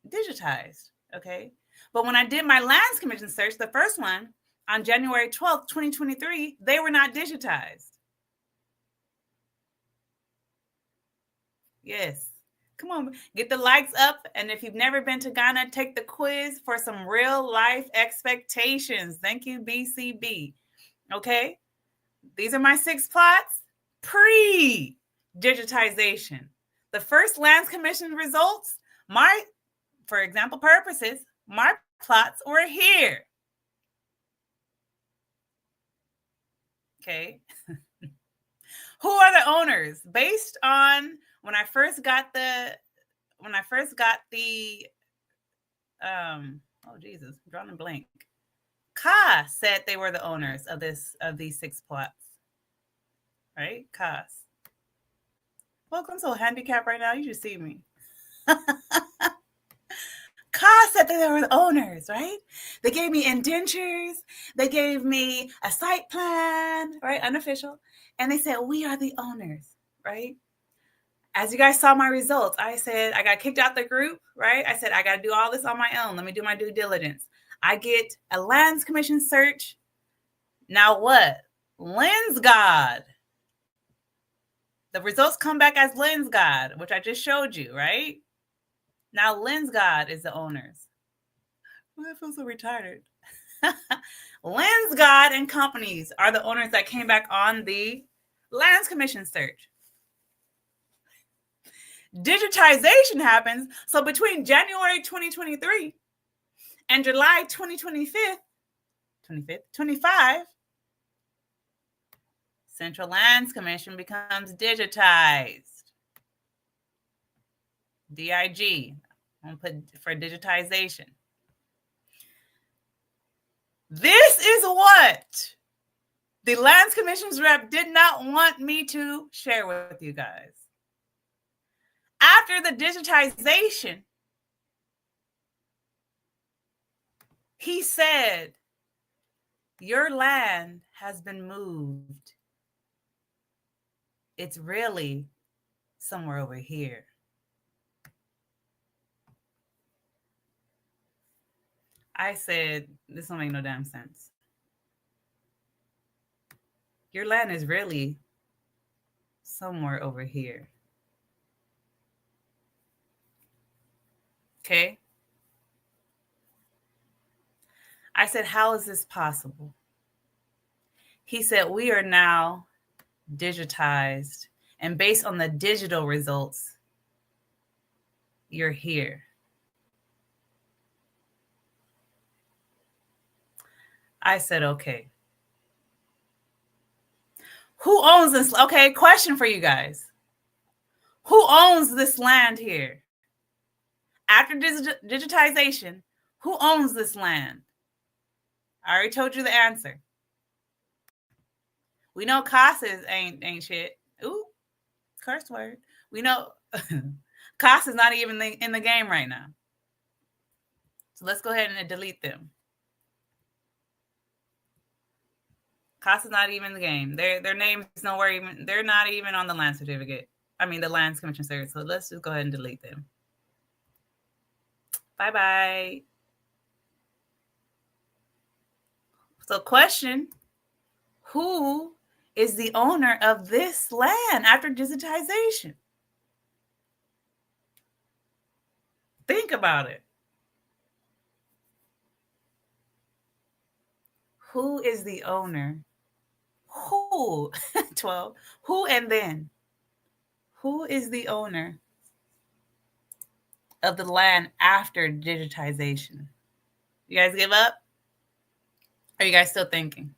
digitized, okay? But when I did my Lands Commission search, the first one, on January 12th, 2023, they were not digitized. Yes. Come on, get the likes up. And if you've never been to Ghana, take the quiz for some real life expectations. Thank you, BCB. Okay. These are my 6 plots pre-digitization. The first Lands Commission results, for example purposes, my plots were here. Okay. Who are the owners? Based on when I first got the oh Jesus, I'm drawing a blank. Ka said they were the owners of these 6 plots. Right? Kas. Look, I'm so handicapped right now. You should see me. Ka said that they were the owners, right? They gave me indentures. They gave me a site plan, right? Unofficial. And they said, we are the owners, right? As you guys saw my results, I said, I got kicked out the group, right? I said, I got to do all this on my own. Let me do my due diligence. I get a Lands Commission search. Now what? Lens God. The results come back as Lens God, which I just showed you, right? Now Lens God is the owners. Oh, I feel so retarded. Lens God and companies are the owners that came back on the Lands Commission search. Digitization happens. So between January 2023 and July 2025, Central Lands Commission becomes digitized. DIG. I'm going to put for digitization. This is what the Lands Commission's rep did not want me to share with you guys. After the digitization, he said, your land has been moved. It's really somewhere over here. I said, this don't make no damn sense. Your land is really somewhere over here. Okay. I said, how is this possible? He said, we are now digitized, and based on the digital results, you're here. I said, okay. Who owns this? Okay, question for you guys. Who owns this land here? After digitization, who owns this land? I already told you the answer. We know Casas ain't shit. Ooh, curse word. We know Casas not even in the game right now. So let's go ahead and delete them. Cost is not even in the game. Their name is nowhere even. They're not even on the land certificate. I mean, the Lands Commission service. So let's just go ahead and delete them. Bye-bye. So question, who is the owner of this land after digitization? Think about it. Who is the owner? Who? 12. Who and then? Who is the owner of the land after digitization? You guys give up? Are you guys still thinking?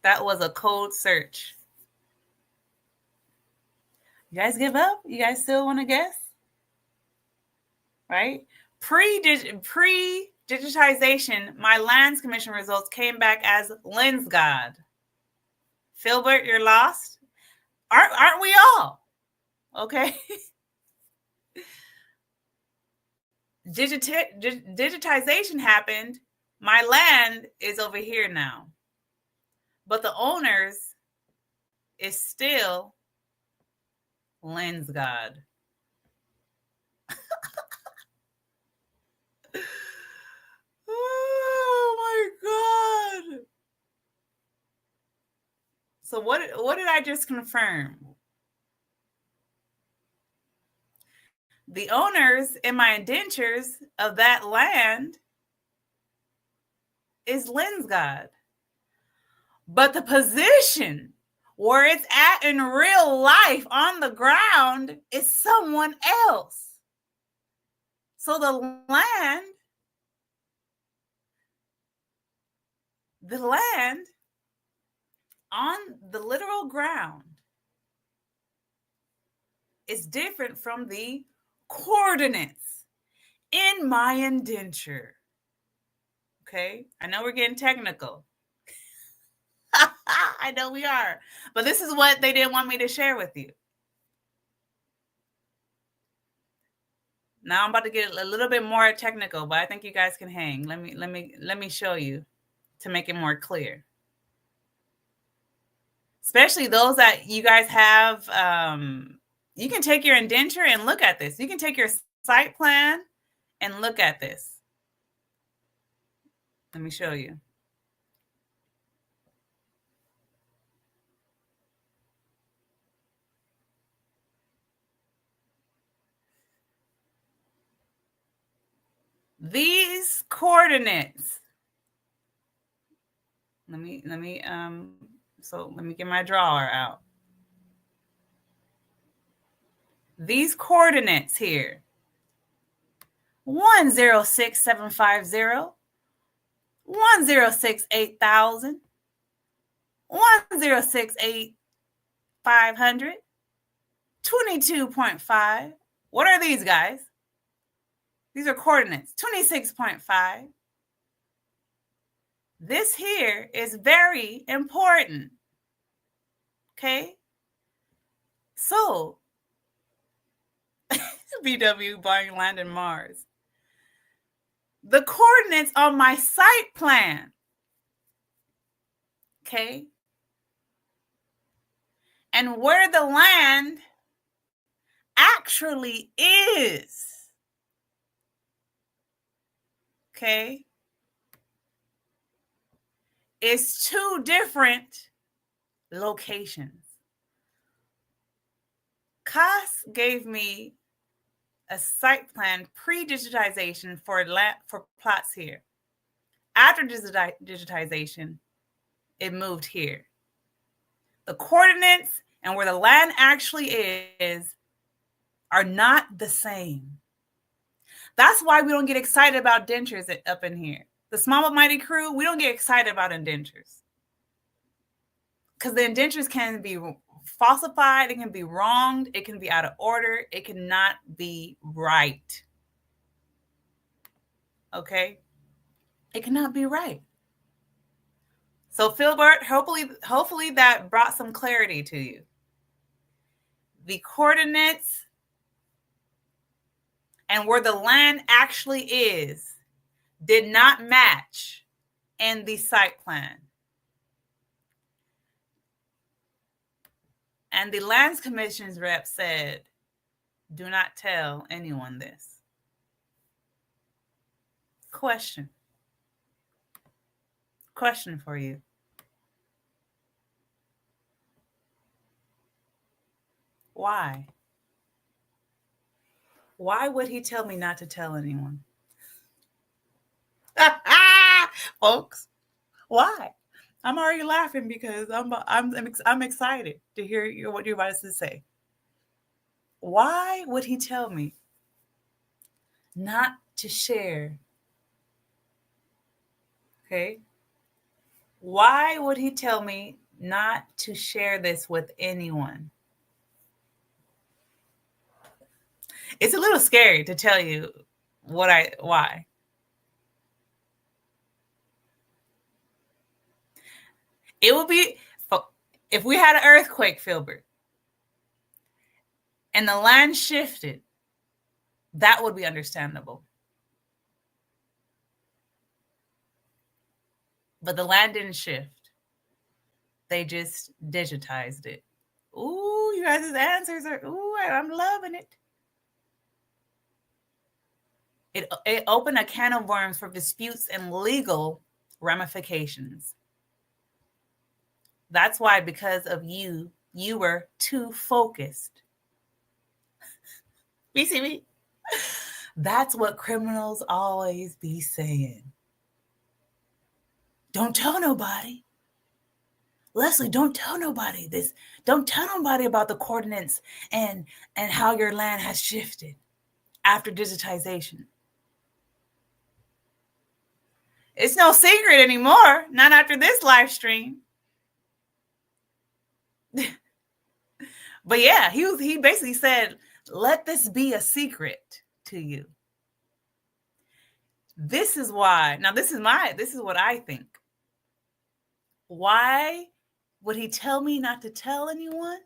That was a code search. You guys give up? You guys still want to guess? Right? Pre-digitization, my Lands Commission results came back as Lensgod. Filbert, you're lost? Aren't we all? Okay. Digitization happened. My land is over here now. But the owners is still Lensgod. Oh my God. So what did I just confirm? The owners in my indentures of that land is Lensgod. But the position where it's at in real life on the ground is someone else. So the land on the literal ground is different from the coordinates in my indenture. Okay, I know we're getting technical. I know we are, but this is what they didn't want me to share with you. Now I'm about to get a little bit more technical, but I think you guys can hang. Let me show you to make it more clear. Especially those that you guys have, you can take your indenture and look at this. You can take your site plan and look at this. Let me show you. These coordinates. Let me get my drawer out. These coordinates here. 106750, 1068,000, 1068,500, 22.5. What are these, guys? These are coordinates. 26.5. This here is very important. Okay? So, BW buying land in Mars. The coordinates on my site plan. Okay? And where the land actually is. Okay? It's two different locations. CAS gave me a site plan pre-digitization for plots here. After digitization, it moved here. The coordinates and where the land actually is are not the same. That's why we don't get excited about dentures up in here. The Small but Mighty crew, we don't get excited about indentures. Because the indentures can be falsified, it can be wronged, it can be out of order, it cannot be right. Okay? It cannot be right. So Philbert, hopefully that brought some clarity to you. The coordinates and where the land actually is did not match in the site plan. And the Lands Commission's rep said, do not tell anyone this. Question for you. Why? Why would he tell me not to tell anyone? Folks, why? I'm already laughing because I'm excited to hear what you're about to say. Why would he tell me not to share? Okay. Why would he tell me not to share this with anyone? It's a little scary to tell you why. It would be if we had an earthquake, Filbert, and the land shifted, that would be understandable. But the land didn't shift. They just digitized it. Ooh, you guys' answers are, I'm loving it. It opened a can of worms for disputes and legal ramifications. That's why, because of you were too focused. BCB. That's what criminals always be saying. Don't tell nobody. Leslie, don't tell nobody this. Don't tell nobody about the coordinates and how your land has shifted after digitization. It's no secret anymore. Not after this live stream. But yeah, he basically said, let this be a secret to you. This is why. Now, this is what I think. Why would he tell me not to tell anyone?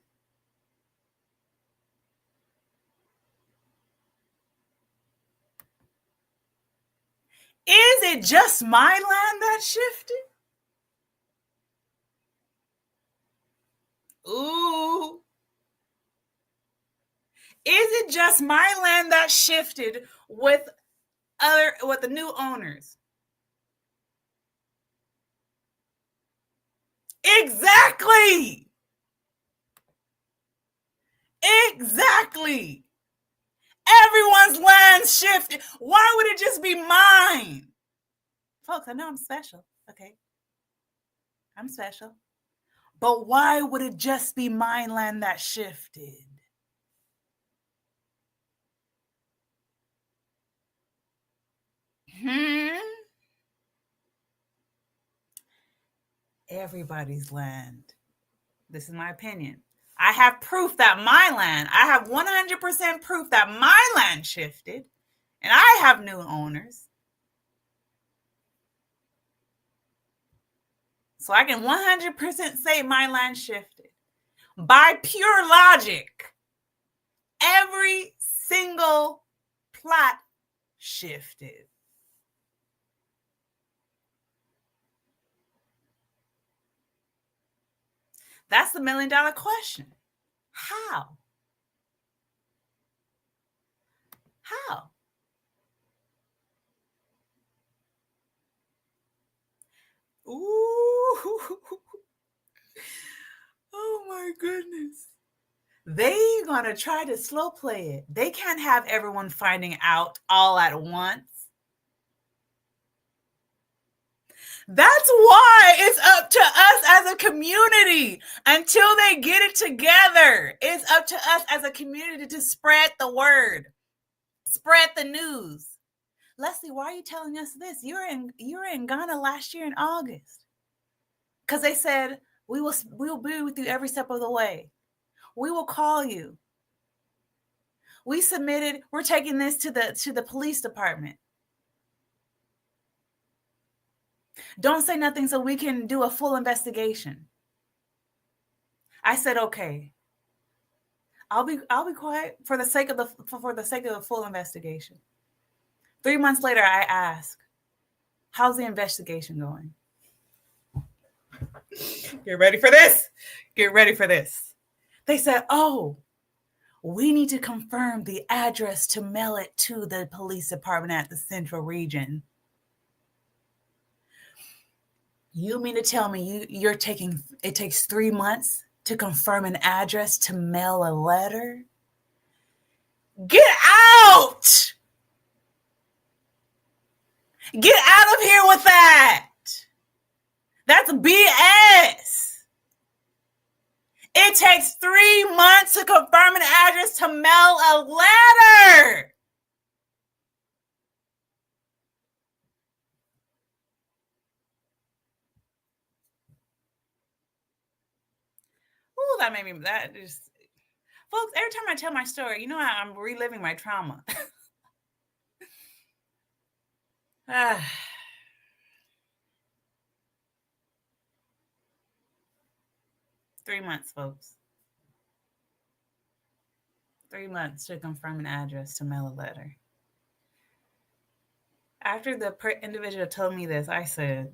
Is it just my land that shifted? Ooh. Is it just my land that shifted with the new owners? Exactly. Everyone's land shifted. Why would it just be mine? Folks, I know I'm special. Okay. I'm special. But why would it just be my land that shifted? Everybody's land. This is my opinion. I have proof that I have 100% proof that my land shifted, and I have new owners. So I can 100% say my land shifted. By pure logic, every single plot shifted. That's the $1 million question. How? Ooh. Oh my goodness. They're going to try to slow play it. They can't have everyone finding out all at once. That's why it's up to us as a community until they get it together. It's up to us as a community to spread the word, spread the news. Leslie, why are you telling us this? You were in Ghana last year in August. Because they said, we will be with you every step of the way. We will call you. We're taking this to the police department. Don't say nothing so we can do a full investigation. I said, okay. I'll be quiet for the sake of the full investigation. 3 months later, I ask, how's the investigation going? Get ready for this. Get ready for this. They said, oh, we need to confirm the address to mail it to the police department at the central region. You mean to tell me it takes 3 months to confirm an address to mail a letter? Get out! Get out of here with that! That's BS! It takes 3 months to confirm an address to mail a letter! Ooh, that made me, that just, folks, every time I tell my story, you know I'm reliving my trauma. 3 months, folks. 3 months to confirm an address to mail a letter. After the individual told me this, I said,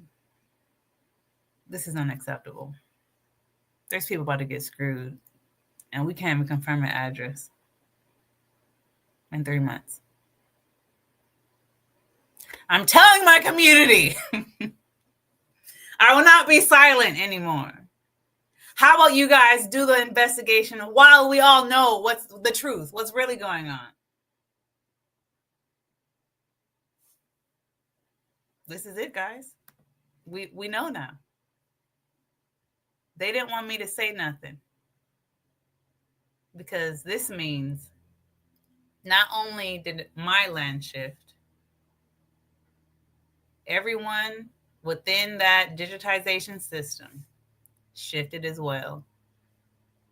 this is unacceptable. There's people about to get screwed, and we can't even confirm an address in 3 months. I'm telling my community, I will not be silent anymore. How about you guys do the investigation while we all know what's the truth, what's really going on? This is it, guys. We know now. They didn't want me to say nothing because this means not only did my land shift, everyone within that digitization system shifted as well.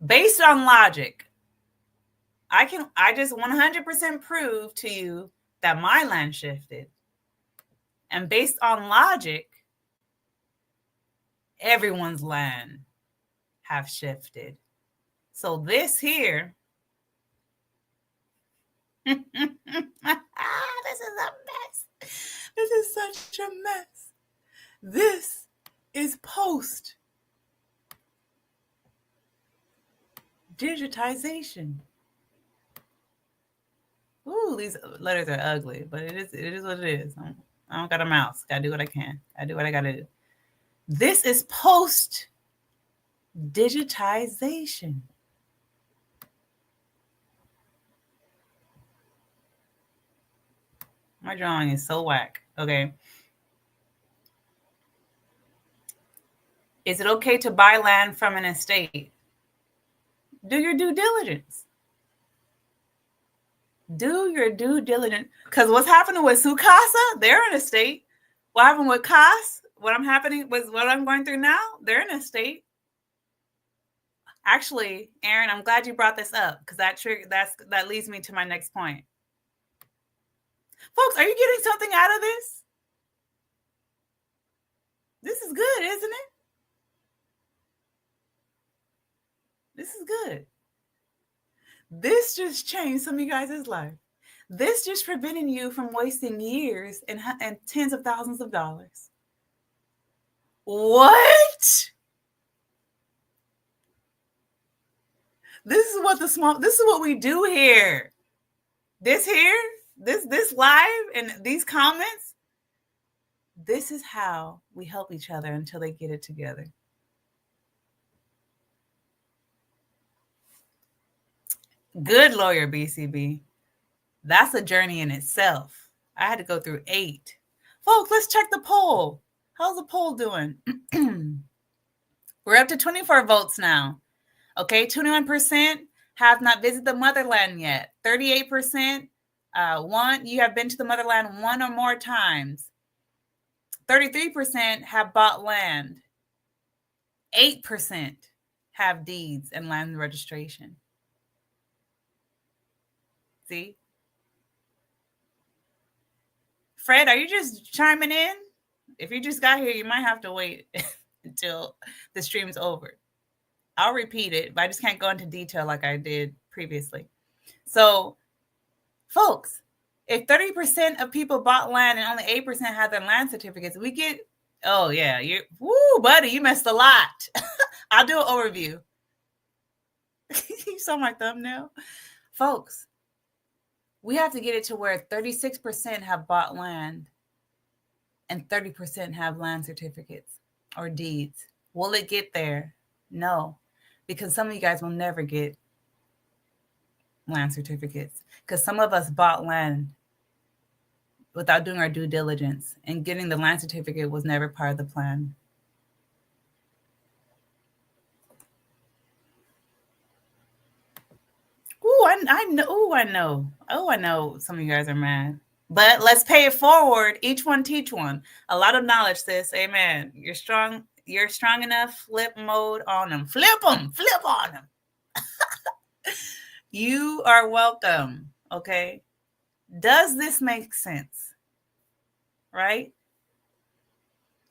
Based on logic, I just 100% prove to you that my land shifted. And based on logic, everyone's land have shifted. So this here, this is a mess. This is such a mess. This is post digitization. Ooh, these letters are ugly, but it is what it is. I don't got a mouse. Gotta do what I can. I do what I gotta do. This is post digitization. My drawing is so whack. Okay. Is it okay to buy land from an estate? Do your due diligence. Do your due diligence. Because what's happening with Sukasa, they're in a state. What happened with Kas, what I'm going through now, they're in a state. Actually, Aaron, I'm glad you brought this up because that leads me to my next point. Folks, are you getting something out of this? This is good, isn't it? This is good. This just changed some of you guys' life. This just preventing you from wasting years and tens of thousands of dollars. What? This is what we do here. This live and these comments, this is how we help each other until they get it together. Good lawyer, BCB. That's a journey in itself. I had to go through 8. Folks, let's check the poll. How's the poll doing? We're up to 24 votes now. Okay, 21% have not visited the motherland yet. 38% you have been to the motherland 1 or more times. 33% have bought land. 8% have deeds and land registration. See? Fred, are you just chiming in? If you just got here, you might have to wait until the stream's over. I'll repeat it, but I just can't go into detail like I did previously. So, folks, if 30% of people bought land and only 8% had their land certificates, we get Oh yeah, woo, buddy, you missed a lot. I'll do an overview. You saw my thumbnail, folks. We have to get it to where 36% have bought land and 30% have land certificates or deeds. Will it get there? No, because some of you guys will never get land certificates because some of us bought land without doing our due diligence, and getting the land certificate was never part of the plan. I know. I know some of you guys are mad. But let's pay it forward. Each one teach one. A lot of knowledge, sis. Amen. You're strong. You're strong enough. Flip mode on them. Flip them. Flip on them. You are welcome. Okay. Does this make sense? Right?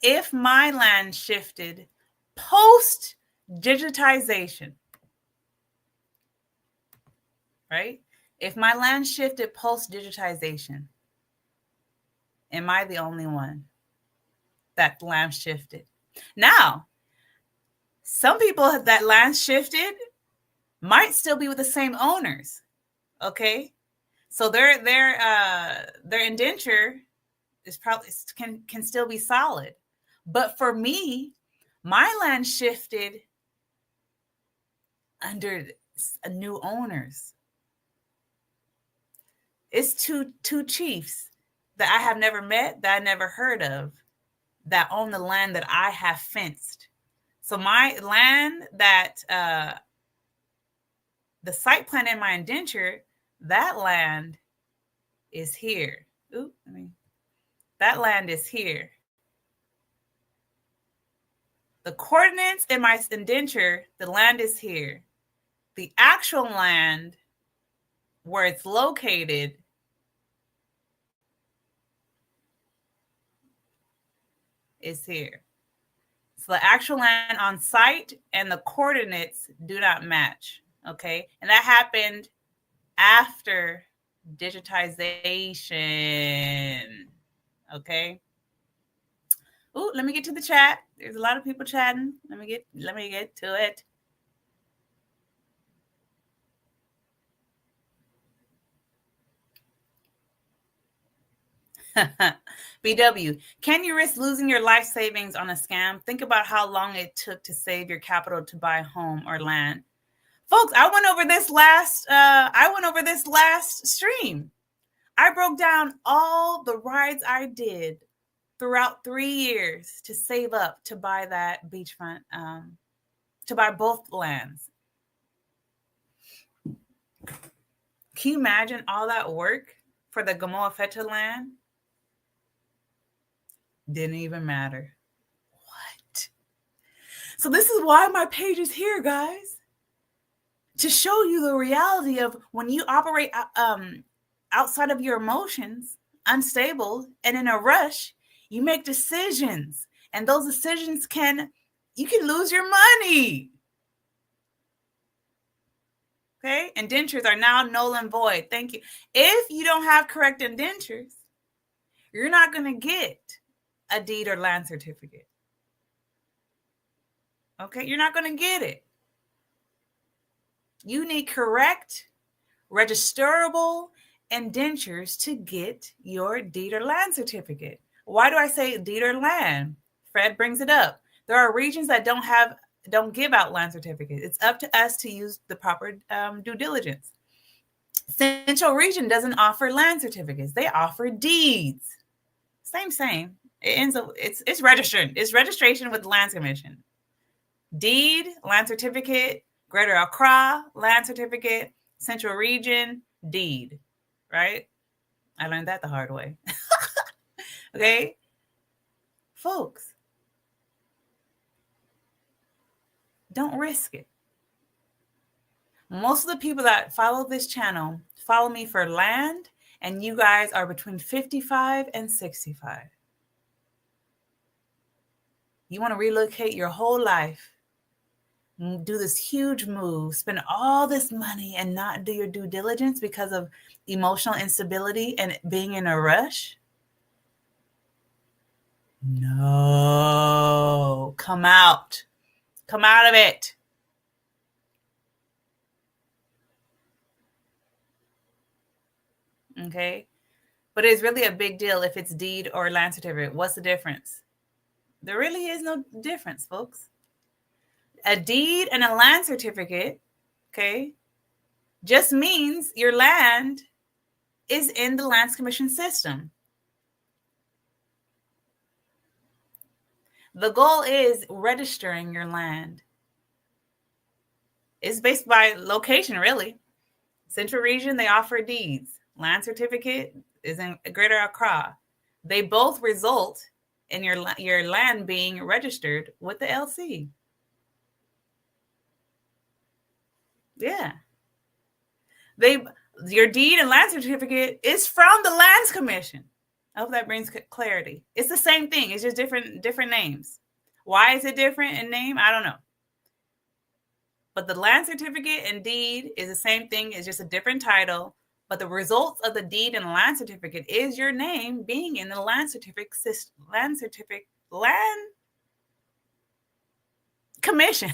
If my land shifted post digitization, right? If my land shifted post digitization, am I the only one that land shifted? Now, some people that land shifted might still be with the same owners. Okay, so their indenture is probably can still be solid, but for me, my land shifted under new owners. It's two chiefs that I have never met, that I never heard of, that own the land that I have fenced. So my land that the site plan in my indenture, that land is here. Ooh, that land is here. The coordinates in my indenture, the land is here. The actual land where it's located is here. So the actual land on site and the coordinates do not match. Okay. And that happened after digitization. Okay. Ooh, let me get to the chat. There's a lot of people chatting. Let me get to it. BW, can you risk losing your life savings on a scam? Think about how long it took to save your capital to buy a home or land. Folks, I went over this last stream. I broke down all the rides I did throughout 3 years to save up to buy that beachfront, to buy both lands. Can you imagine all that work for the Gomoa Fetteh land? Didn't even matter. What? So this is why my page is here, guys. To show you the reality of when you operate outside of your emotions, unstable, and in a rush, you make decisions. And those decisions you can lose your money. Okay? Indentures are now null and void. Thank you. If you don't have correct indentures, you're not going to get a deed or land certificate. Okay? You're not going to get it. You need correct, registerable indentures to get your deed or land certificate. Why do I say deed or land? Fred brings it up. There are regions that don't give out land certificates. It's up to us to use the proper due diligence. Central region doesn't offer land certificates. They offer deeds. Same. It ends up, it's registered. It's registration with the Lands Commission. Deed, land certificate, Greater Accra, land certificate, Central Region, deed, right? I learned that the hard way. Okay? Folks, don't risk it. Most of the people that follow this channel follow me for land, and you guys are between 55 and 65. You want to relocate your whole life, do this huge move, spend all this money and not do your due diligence because of emotional instability and being in a rush? No. Come out. Come out of it. Okay? But it's really a big deal if it's deed or land certificate. What's the difference? There really is no difference, folks. A deed and a land certificate, okay, just means your land is in the Lands Commission system. The goal is registering your land. It's based by location, really. Central Region, they offer deeds. Land certificate is in Greater Accra. They both result in your land being registered with the LC. Yeah. Your deed and land certificate is from the Lands Commission. I hope that brings clarity. It's the same thing. It's just different names. Why is it different in name? I don't know. But the land certificate and deed is the same thing. It's just a different title. But the results of the deed and land certificate is your name being in the land commission.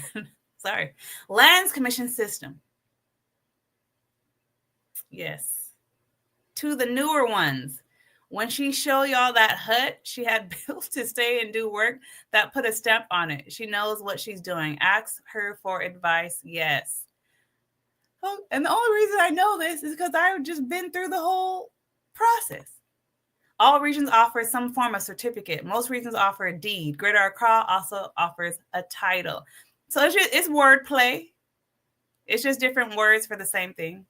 Sorry, Lands Commission system. Yes. To the newer ones. When she showed y'all that hut she had built to stay and do work, that put a stamp on it. She knows what she's doing. Ask her for advice. Yes. Oh, and the only reason I know this is because I've just been through the whole process. All regions offer some form of certificate. Most regions offer a deed. Greater Accra also offers a title. So it's wordplay. It's just different words for the same thing.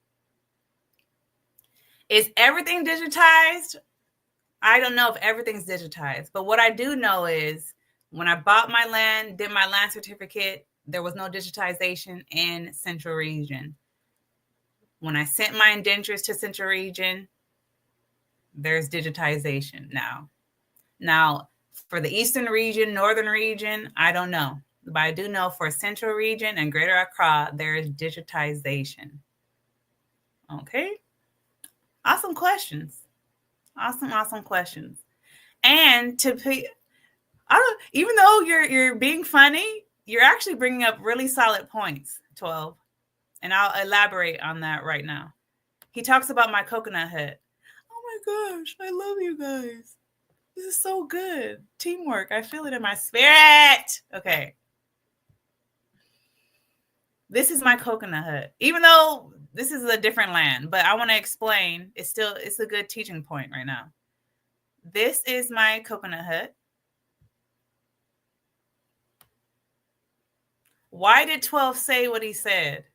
Is everything digitized? I don't know if everything's digitized, but what I do know is when I bought my land, did my land certificate, there was no digitization in Central Region. When I sent my indentures to Central Region, there's digitization now. Now, for the Eastern Region, Northern Region, I don't know. But I do know for Central Region and Greater Accra, there is digitization. Okay? Awesome questions. Awesome questions. And even though you're being funny, you're actually bringing up really solid points, 12. And I'll elaborate on that right now. He talks about my coconut hut. Oh my gosh, I love you guys. This is so good. Teamwork. I feel it in my spirit. Okay. This is my coconut hut. Even though this is a different land, but I want to explain. It's a good teaching point right now. This is my coconut hut. Why did 12 say what he said?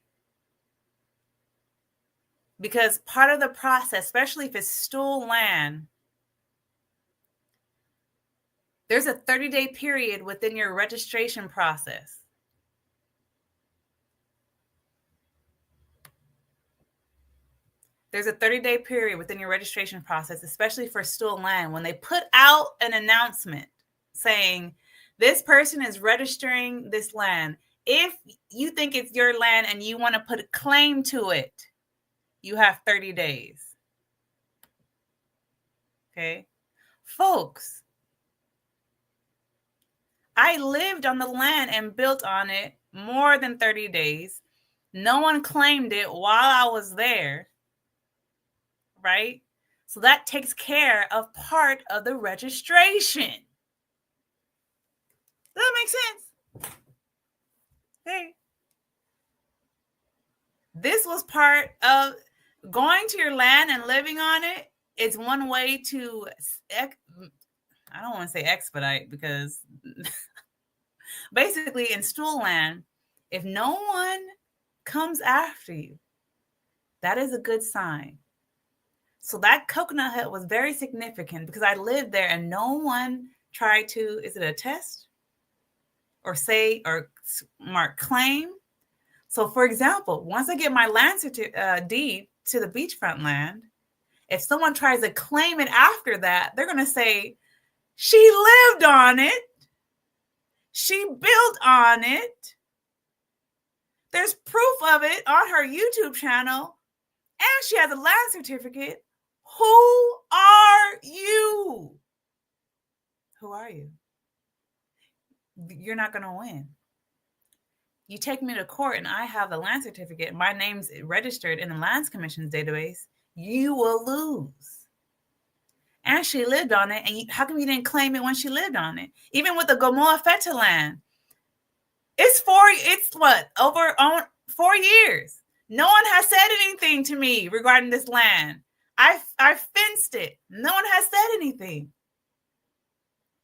Because part of the process, especially if it's stool land, there's a 30-day period within your registration process. There's a 30-day period within your registration process, especially for stool land, when they put out an announcement saying this person is registering this land. If you think it's your land and you want to put a claim to it, you have 30 days. Okay? Folks, I lived on the land and built on it more than 30 days. No one claimed it while I was there. Right? So that takes care of part of the registration. Does that make sense? Hey. This was part of going to your land and living on it. It's one way to, I don't want to say expedite, because basically in stool land, if no one comes after you, that is a good sign. So that coconut hut was very significant because I lived there and no one tried to, is it a test? Or say, or mark claim? So for example, once I get my land deed to the beachfront land, if someone tries to claim it after that, they're going to say, she lived on it. She built on it. There's proof of it on her YouTube channel. And she has a land certificate. Who are you? Who are you? You're not going to win. You take me to court and I have the land certificate, my name's registered in the Lands Commission's database, you will lose. And she lived on it, and how come you didn't claim it when she lived on it? Even with the Gomoa Fetteh land, it's over 4 years. No one has said anything to me regarding this land. I fenced it. No one has said anything.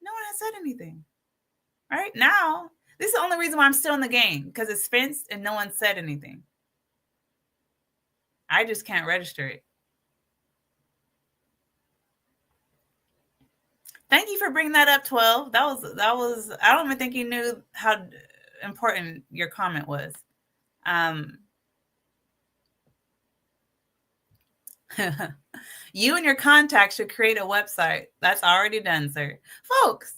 No one has said anything. Right now, this is the only reason why I'm still in the game, because it's fenced and no one said anything. I just can't register it. Thank you for bringing that up, 12. That was. I don't even think you knew how important your comment was. You and your contacts should create a website. That's already done, sir. Folks,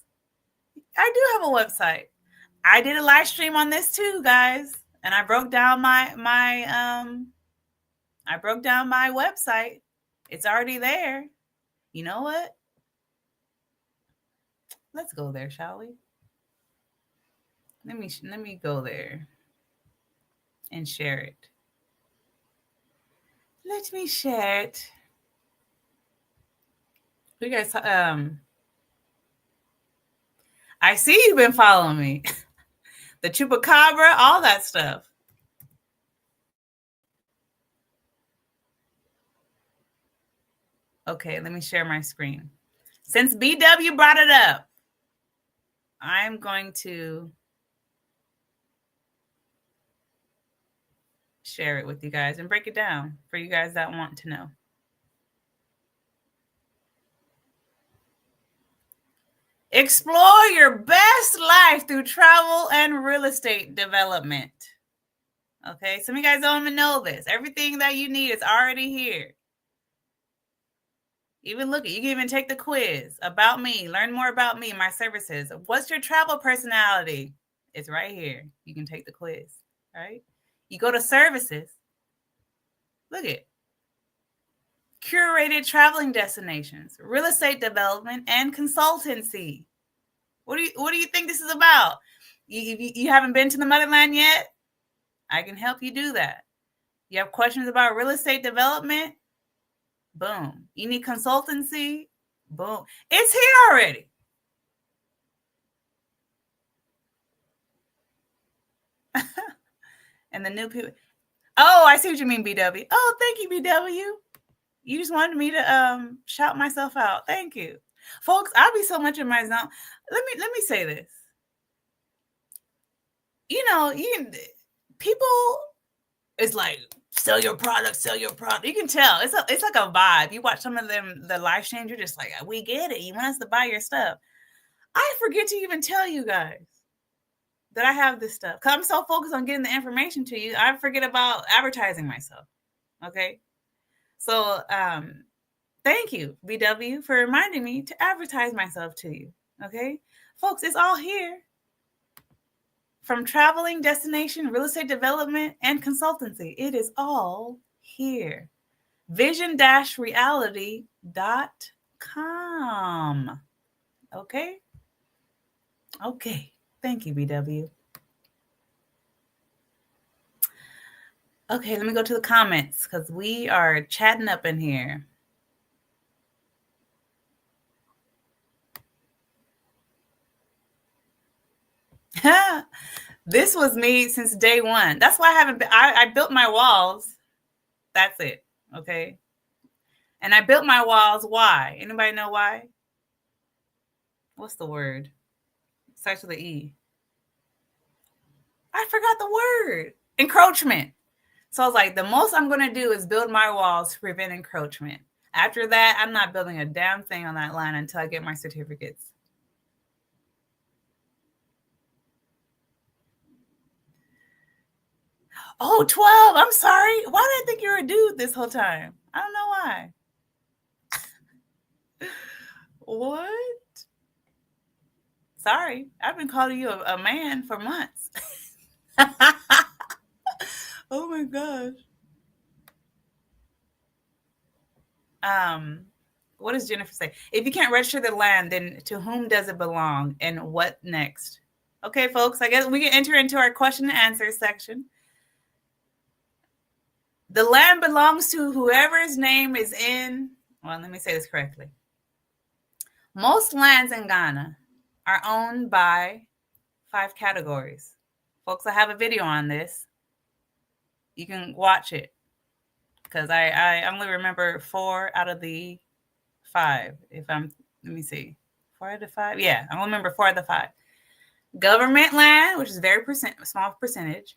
I do have a website. I did a live stream on this too, guys, and I broke down my website. It's already there. You know what? Let's go there, shall we? Let me go there and share it. Let me share it. You guys, I see you've been following me. The chupacabra, all that stuff. Okay, let me share my screen. Since BW brought it up, I'm going to share it with you guys and break it down for you guys that want to know. Explore your best life through travel and real estate development. Okay, some of you guys don't even know this. Everything that you need is already here. Even look at, you can even take the quiz about me, learn more about me, my services. What's your travel personality? It's right here. You can take the quiz, right? You go to services. Look at curated traveling destinations, real estate development, and consultancy. What do you think this is about? You haven't been to the Motherland yet? I can help you do that. You have questions about real estate development? Boom. You need consultancy? Boom. It's here already. And the new people. Oh, I see what you mean, BW. Oh, thank you, BW. You just wanted me to shout myself out. Thank you. Folks, I'll be so much in my zone. Let me say this. You know, people, it's like, sell your product. You can tell. It's like a vibe. You watch some of them, the live streams, you're just like, we get it. You want us to buy your stuff. I forget to even tell you guys that I have this stuff, because I'm so focused on getting the information to you, I forget about advertising myself. Okay. So thank you, BW, for reminding me to advertise myself to you. Okay. Folks, it's all here. From traveling, destination, real estate development, and consultancy. It is all here. Vision-reality.com. Okay? Okay. Thank you, BW. Okay, let me go to the comments, because we are chatting up in here. This was me since day one. That's why I haven't been, I built my walls. That's it. Okay. And I built my walls. Why? Anybody know why? What's the word? It starts with an E. I forgot the word. Encroachment. So I was like, the most I'm going to do is build my walls to prevent encroachment. After that, I'm not building a damn thing on that line until I get my certificates. Oh, 12. I'm sorry. Why did I think you were a dude this whole time? I don't know why. What? Sorry. I've been calling you a man for months. Oh my gosh. What does Jennifer say? If you can't register the land, then to whom does it belong and what next? Okay, folks, I guess we can enter into our question and answer section. The land belongs to whoever's name is in, well, let me say this correctly. Most lands in Ghana are owned by 5 categories. Folks, I have a video on this. You can watch it because I only remember 4 out of the 5. Let me see, 4 out of 5. Yeah, I remember 4 out of the 5. Government land, which is very small percentage.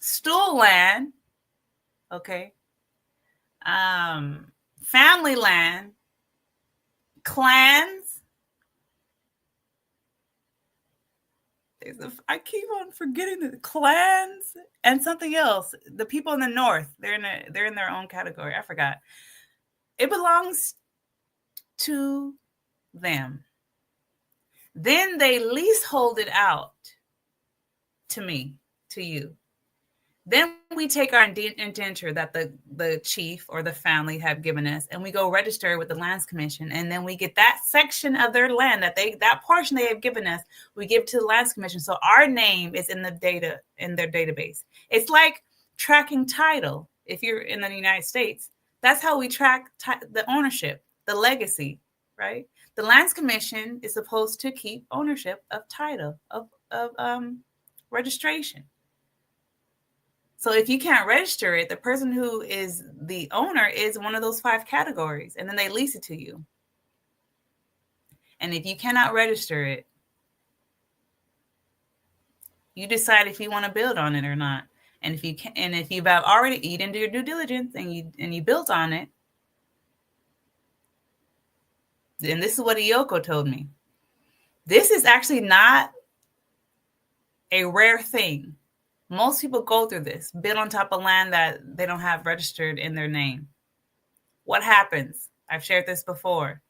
Stool land, okay. Family land, clans. I keep on forgetting the clans and something else. The people in the north, they're in their own category. I forgot. It belongs to them. Then they leasehold it out to me, to you. Then we take our indenture that the chief or the family have given us, and we go register with the Lands Commission, and then we get that section of their land that portion they have given us, we give to the Lands Commission, so our name is in the data in their database. It's like tracking title. If you're in the United States, that's how we track the ownership, the legacy, right? The Lands Commission is supposed to keep ownership of title of registration. So if you can't register it, the person who is the owner is one of those 5 categories, and then they lease it to you. And if you cannot register it, you decide if you want to build on it or not. And if you have already, you didn't do your due diligence and you built on it, then this is what Iyoko told me. This is actually not a rare thing. Most people go through this, build on top of land that they don't have registered in their name. What happens? I've shared this before.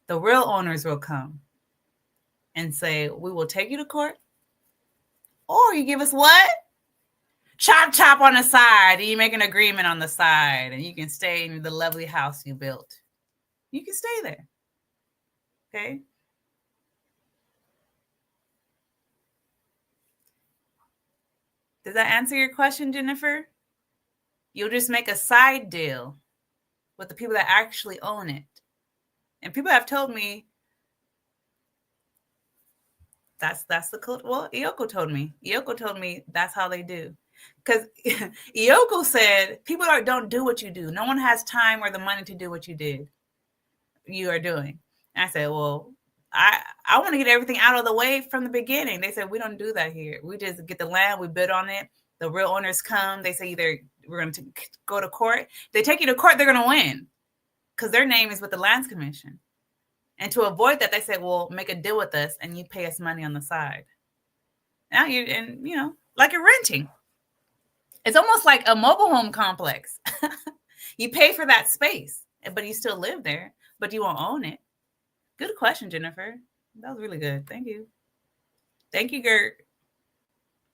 The real owners will come and say, we will take you to court, or you give us what? Chop on the side, and you make an agreement on the side, and you can stay in the lovely house you built. You can stay there. Okay? Does that answer your question, Jennifer? You'll just make a side deal with the people that actually own it. And people have told me that's the code. Well, Iyoko told me. Iyoko told me that's how they do. Because Iyoko said people don't do what you do. No one has time or the money to do what you are doing. And I said, well, I want to get everything out of the way from the beginning. They said, we don't do that here. We just get the land, we bid on it. The real owners come. They say either we're going to go to court. They take you to court, they're going to win because their name is with the Lands Commission. And to avoid that, they say, well, make a deal with us and you pay us money on the side. Now like you're renting. It's almost like a mobile home complex. You pay for that space, but you still live there, but you won't own it. Good question, Jennifer. That was really good. Thank you. Thank you, Gert.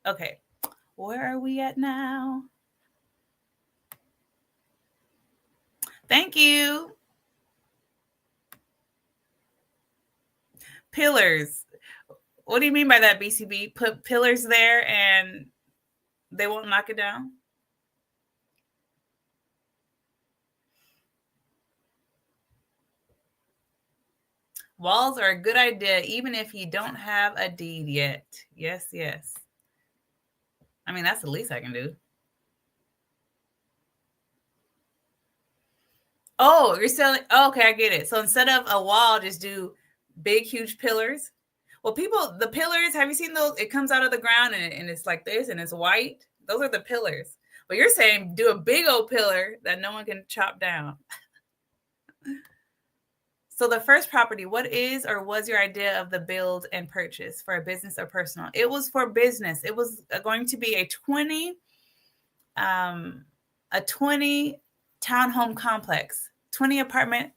Okay. Where are we at now? Thank you. Pillars. What do you mean by that, BCB? Put pillars there and they won't knock it down? Walls are a good idea, even if you don't have a deed yet. Yes. I mean, that's the least I can do. Oh, you're selling. Oh, okay, I get it. So instead of a wall, just do big, huge pillars. Well, the pillars, have you seen those? It comes out of the ground and it's like this and it's white. Those are the pillars. But you're saying do a big old pillar that no one can chop down. So the first property, what is or was your idea of the build and purchase for a business or personal? It was for business. It was going to be a 20 townhome complex, 20 apartment.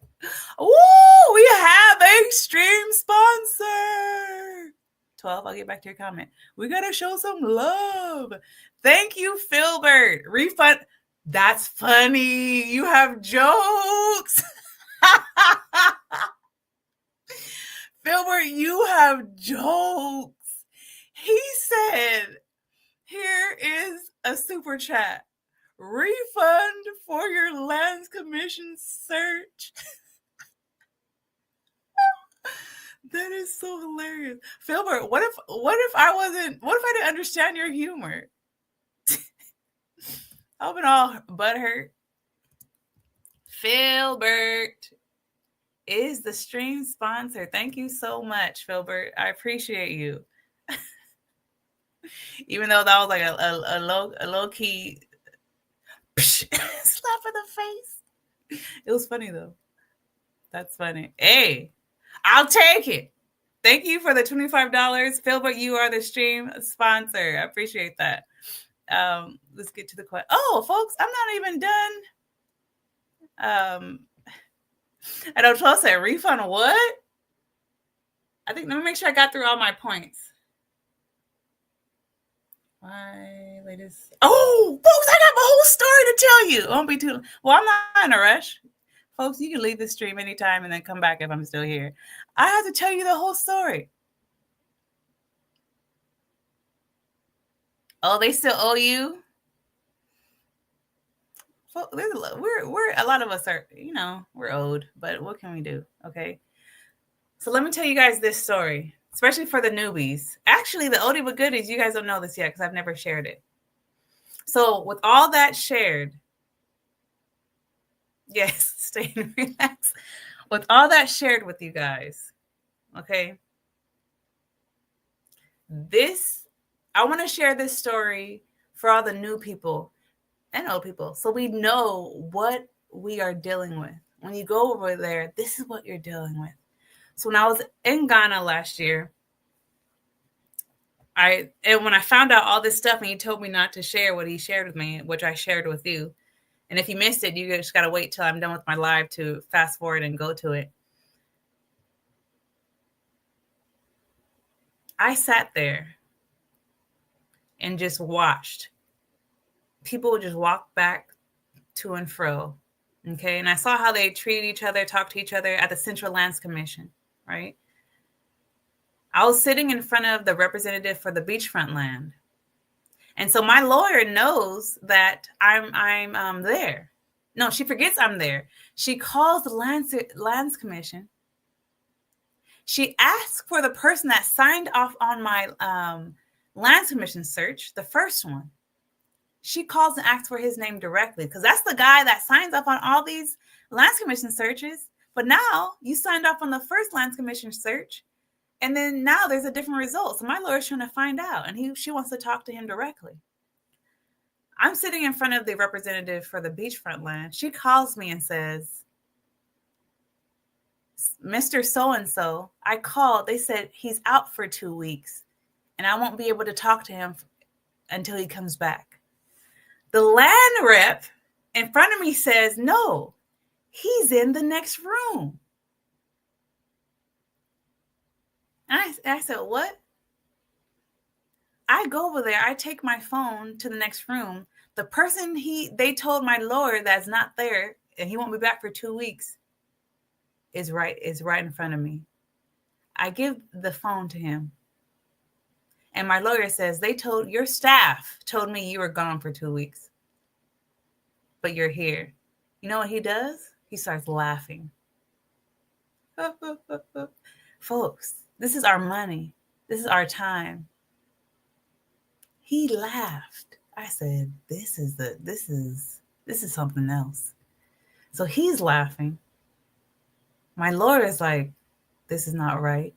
Oh, we have a stream sponsor. 12, I'll get back to your comment. We got to show some love. Thank you, Filbert. Refund. That's funny. You have jokes. Filbert, you have jokes. He said, here is a super chat. Refund for your lands commission search. That is so hilarious. Filbert, what if I didn't understand your humor? I've been all butthurt. Filbert is the stream sponsor. Thank you so much, Filbert. I appreciate you. Even though that was like a low key slap in the face. It was funny though. That's funny. Hey, I'll take it. Thank you for the $25. Filbert, you are the stream sponsor. I appreciate that. Let's get to the question. Oh, folks, I'm not even done. I don't trust that refund. What? I think, let me make sure I got through all my points. My latest. Oh, folks, I got my whole story to tell you. It won't be too. Well, I'm not in a rush. Folks, you can leave the stream anytime and then come back if I'm still here. I have to tell you the whole story. Oh, they still owe you? We're a lot of us are, we're owed, but what can we do? Okay. So let me tell you guys this story, especially for the newbies. Actually, the oldie but goodies, you guys don't know this yet because I've never shared it. So with all that shared, yes, stay and relax. With all that shared with you guys, okay, I want to share this story for all the new people and old people, so we know what we are dealing with. When you go over there, this is what you're dealing with. So when I was in Ghana last year, and when I found out all this stuff and he told me not to share what he shared with me, which I shared with you, and if you missed it, you just got to wait till I'm done with my live to fast forward and go to it. I sat there and just watched. People would just walk back to and fro, okay? And I saw how they treated each other, talked to each other at the Central Lands Commission, right? I was sitting in front of the representative for the beachfront land. And so my lawyer knows that I'm there. No, she forgets I'm there. She calls the Lands Commission. She asks for the person that signed off on my Lands Commission search, the first one. She calls and asks for his name directly because that's the guy that signs off on all these Lands Commission searches. But now you signed off on the first Lands Commission search, and then now there's a different result. So my lawyer's trying to find out, and she wants to talk to him directly. I'm sitting in front of the representative for the beachfront land. She calls me and says, Mr. So-and-so, I called. They said he's out for 2 weeks, and I won't be able to talk to him until he comes back. The land rep in front of me says, no, he's in the next room. And I said, what? I go over there. I take my phone to the next room. The person they told my lawyer that's not there and he won't be back for 2 weeks is right in front of me. I give the phone to him. And my lawyer says, your staff told me you were gone for 2 weeks, but you're here. You know what he does? He starts laughing. Folks, this is our money. This is our time. He laughed. I said, this is something else. So he's laughing. My lawyer is like, this is not right.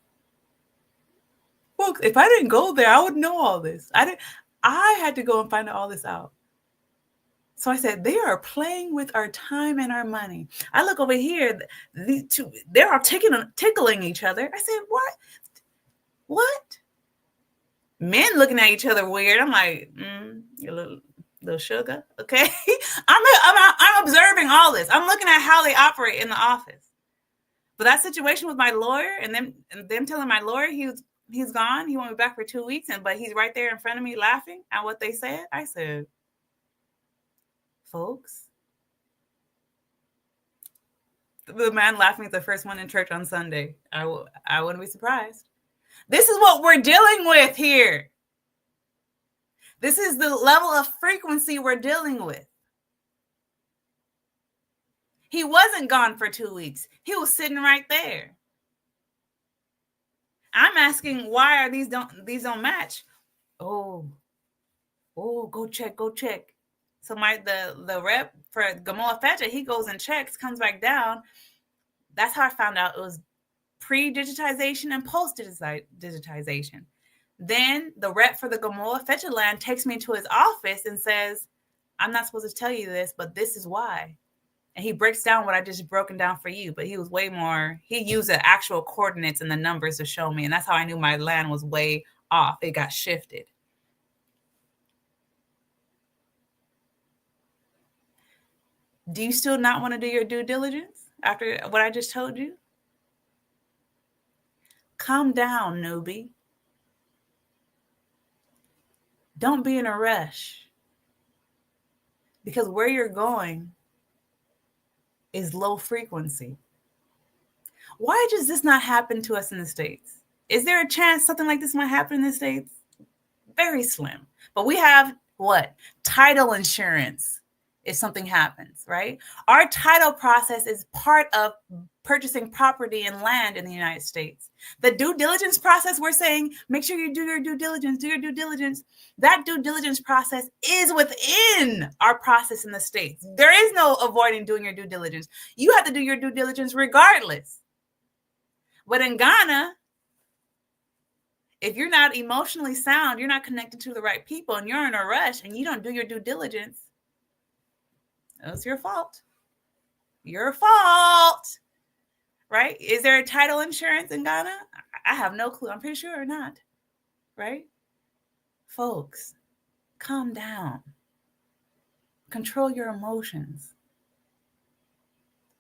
Folks, if I didn't go there, I would know all this. I had to go and find all this out. So I said, they are playing with our time and our money. I look over here, these two, they're all tickling each other. I said, what? Men looking at each other weird. I'm like, you little sugar, okay? I'm observing all this. I'm looking at how they operate in the office. But that situation with my lawyer and them telling my lawyer he's gone, he won't be back for 2 weeks, but he's right there in front of me laughing at what they said. I said, folks, The man laughing is the first one in church on Sunday. I wouldn't be surprised. This is what we're dealing with here. This is the level of frequency we're dealing with. He wasn't gone for 2 weeks. He was sitting right there. I'm asking, why are these don't match? Oh, go check. So the rep for Gomoa Fetteh, he goes and checks, comes back down. That's how I found out it was pre-digitization and post-digitization. Then the rep for the Gomoa Fetteh land takes me to his office and says, I'm not supposed to tell you this, but this is why. And he breaks down what I just broken down for you, but he was way more, he used the actual coordinates and the numbers to show me. And that's how I knew my land was way off. It got shifted. Do you still not want to do your due diligence after what I just told you? Calm down, newbie. Don't be in a rush, because where you're going is low frequency. Why does this not happen to us in the States? Is there a chance something like this might happen in the States? Very slim. But we have what? Title insurance if something happens, right? Our title process is part of purchasing property and land in the United States. The due diligence process, we're saying, make sure you do your due diligence, That due diligence process is within our process in the States. There is no avoiding doing your due diligence. You have to do your due diligence regardless. But in Ghana, if you're not emotionally sound, you're not connected to the right people, and you're in a rush and you don't do your due diligence, it's your fault. Your fault. Right? Is there a title insurance in Ghana? I have no clue. I'm pretty sure not. Right? Folks, calm down. Control your emotions.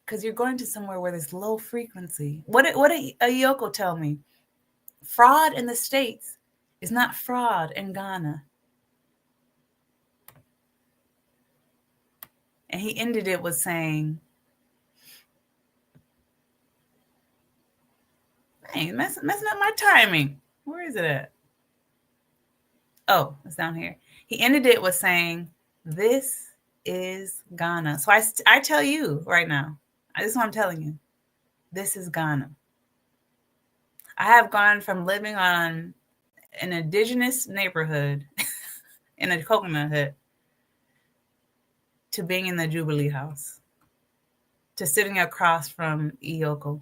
Because you're going to somewhere where there's low frequency. What did Ayoko tell me? Fraud in the States is not fraud in Ghana. And he ended it with saying, hey, messing up my timing. Where is it at? Oh, it's down here. He ended it with saying, this is Ghana. So I tell you right now, this is what I'm telling you. This is Ghana. I have gone from living on an indigenous neighborhood in a coconut hut to being in the Jubilee House, to sitting across from Iyoko.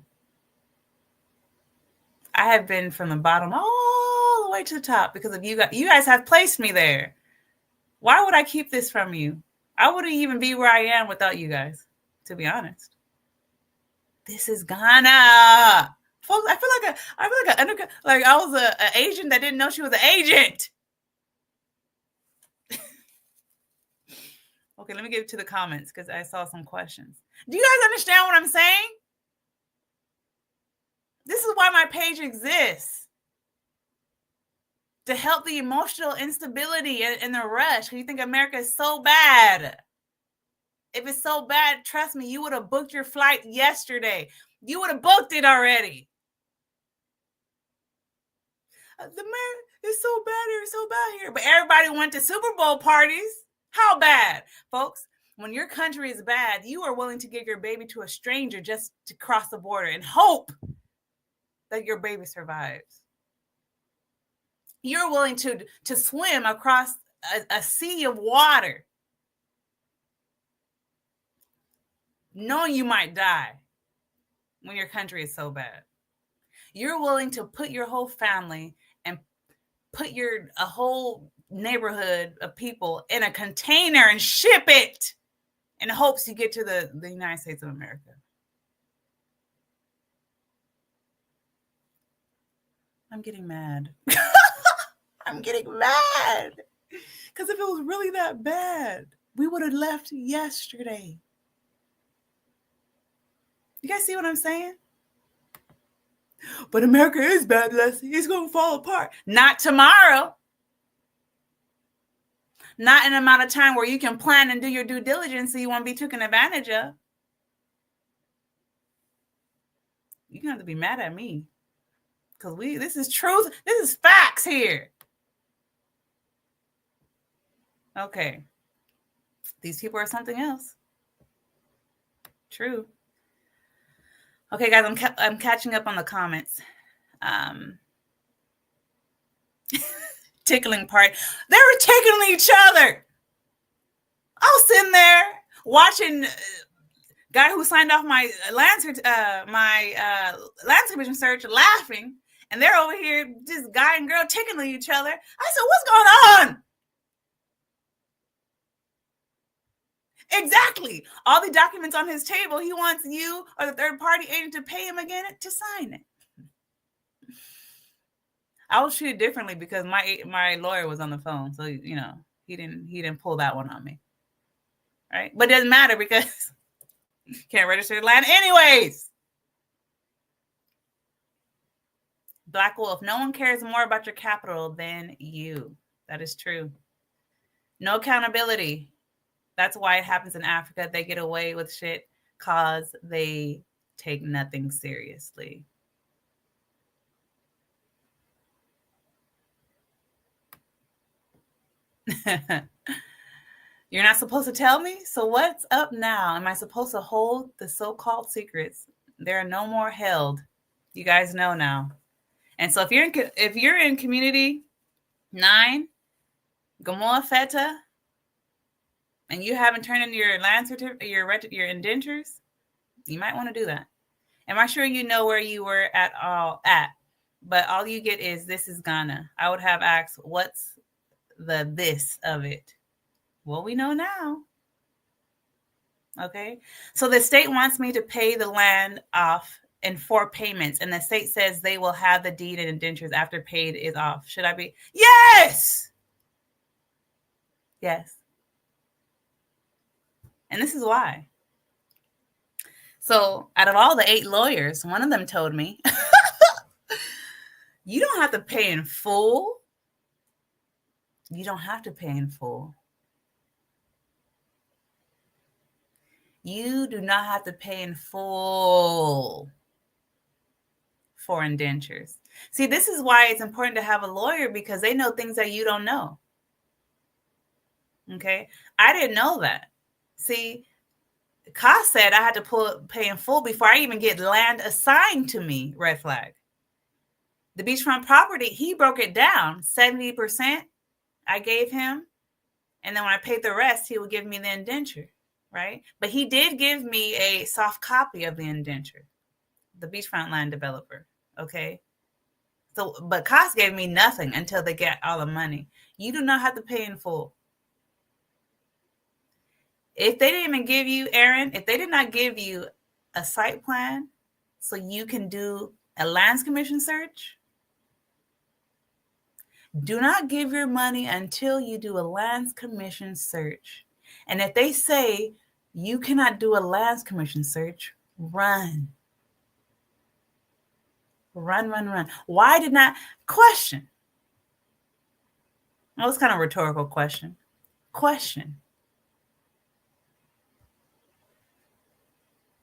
I have been from the bottom all the way to the top because of you guys. You guys have placed me there. Why would I keep this from you? I wouldn't even be where I am without you guys, to be honest. This is Ghana. Folks, I feel like I was an agent that didn't know she was an agent. Okay, let me get to the comments because I saw some questions. Do you guys understand what I'm saying? This is why my page exists. To help the emotional instability and the rush. You think America is so bad. If it's so bad, trust me, you would have booked your flight yesterday. You would have booked it already. The man is so bad here, so bad here. But everybody went to Super Bowl parties. How bad? Folks, when your country is bad, you are willing to give your baby to a stranger just to cross the border and hope that your baby survives. You're willing to swim across a sea of water, knowing you might die when your country is so bad. You're willing to put your whole family and put a whole neighborhood of people in a container and ship it in hopes you get to the United States of America. I'm getting mad. I'm getting mad. Because if it was really that bad, we would have left yesterday. You guys see what I'm saying? But America is bad, Leslie. It's going to fall apart. Not tomorrow. Not in an amount of time where you can plan and do your due diligence so you won't be taken advantage of. gonna have to be mad at me. Because this is truth. This is facts here. Okay. These people are something else. True. Okay, guys, I'm catching up on the comments. Tickling part. They were tickling each other. I was sitting there watching guy who signed off my land commission search laughing, and they're over here, just guy and girl tickling each other. I said, what's going on? Exactly. All the documents on his table, he wants you or the third party agent to pay him again to sign it. I was treated differently because my lawyer was on the phone, so he didn't pull that one on me, right? But it doesn't matter because you can't register the land anyways. Black Wolf, no one cares more about your capital than you. That is true. No accountability. That's why it happens in Africa. They get away with shit because they take nothing seriously. You're not supposed to tell me? So what's up now? Am I supposed to hold the so-called secrets? There are no more held. You guys know now. And so if you're in community 9, Gomoa Fetteh, and you haven't turned in your land certificate, your indentures, you might want to do that. And I'm sure you know where you were at, but all you get is this is Ghana. I would have asked, what's the this of it? Well, we know now. Okay. So the state wants me to pay the land off in 4 payments, and the state says they will have the deed and indentures after paid is off. Should I be? Yes. Yes. And this is why. So out of all the 8 lawyers, one of them told me, you don't have to pay in full. You don't have to pay in full. You do not have to pay in full for indentures. See, this is why it's important to have a lawyer, because they know things that you don't know. Okay? I didn't know that. See, Ka said I had to pay in full before I even get land assigned to me. Red flag. The beachfront property, he broke it down. 70% I gave him. And then when I paid the rest, he would give me the indenture. Right? But he did give me a soft copy of the indenture, the beachfront land developer. Okay. So, but Cost gave me nothing until they get all the money. You do not have to pay in full. If they didn't even give you, Aaron, if they did not give you a site plan so you can do a lands commission search, do not give your money until you do a lands commission search. And if they say you cannot do a lands commission search, run. Run. Why did not? Question. Well, it's kind of a rhetorical question. Question.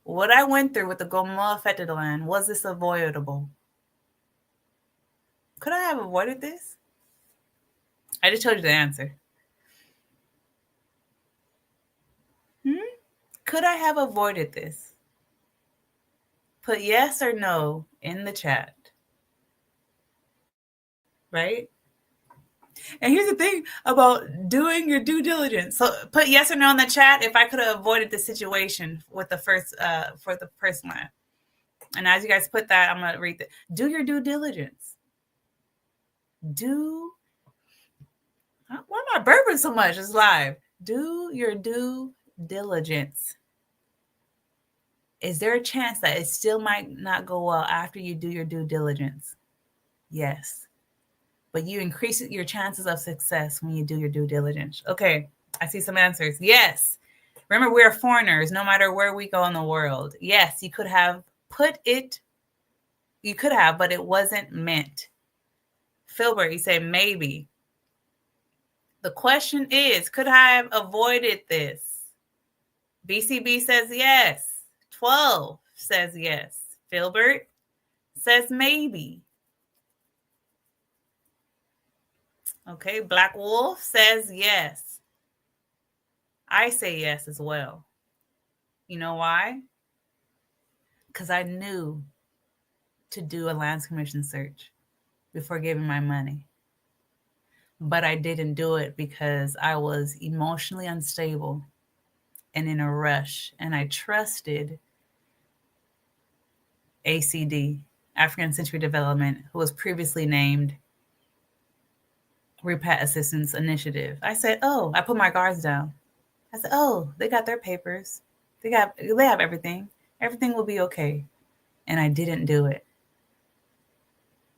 What I went through with the Gomoa Fetteh land, was this avoidable? Could I have avoided this? I just told you the answer. Could I have avoided this? Put yes or no in the chat. Right? And here's the thing about doing your due diligence. So put yes or no in the chat if I could have avoided the situation with the first for the first land. And as you guys put that, I'm gonna read that. Do your due diligence. Why am I burping so much? It's live. Do your due diligence. Is there a chance that it still might not go well after you do your due diligence? Yes. But you increase your chances of success when you do your due diligence. Okay, I see some answers. Yes. Remember, we're foreigners, no matter where we go in the world. Yes, you could have but it wasn't meant. Filbert, you say maybe. The question is, could I have avoided this? BCB says yes. 12 says yes. Filbert, says maybe. Okay, Black Wolf says yes. I say yes as well. You know why? Because I knew to do a lands commission search before giving my money. But I didn't do it because I was emotionally unstable and in a rush. And I trusted ACD, African Century Development, who was previously named Repat Assistance Initiative. I said, oh, I put my guards down. I said, oh, they got their papers. They have everything. Everything will be okay. And I didn't do it.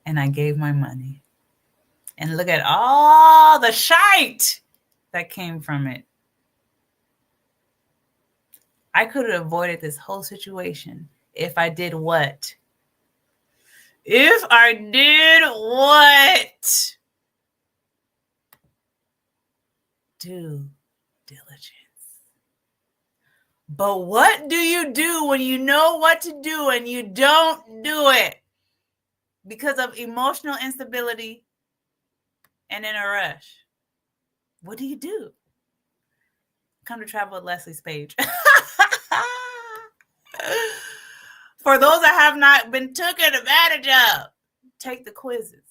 And I gave my money. And look at all the shite that came from it. I could have avoided this whole situation if I did what? If I did what? Due diligence. But what do you do when you know what to do and you don't do it? Because of emotional instability and in a rush. What do you do? Come to Travel with Leslie's page. For those that have not been taken advantage of, take the quizzes.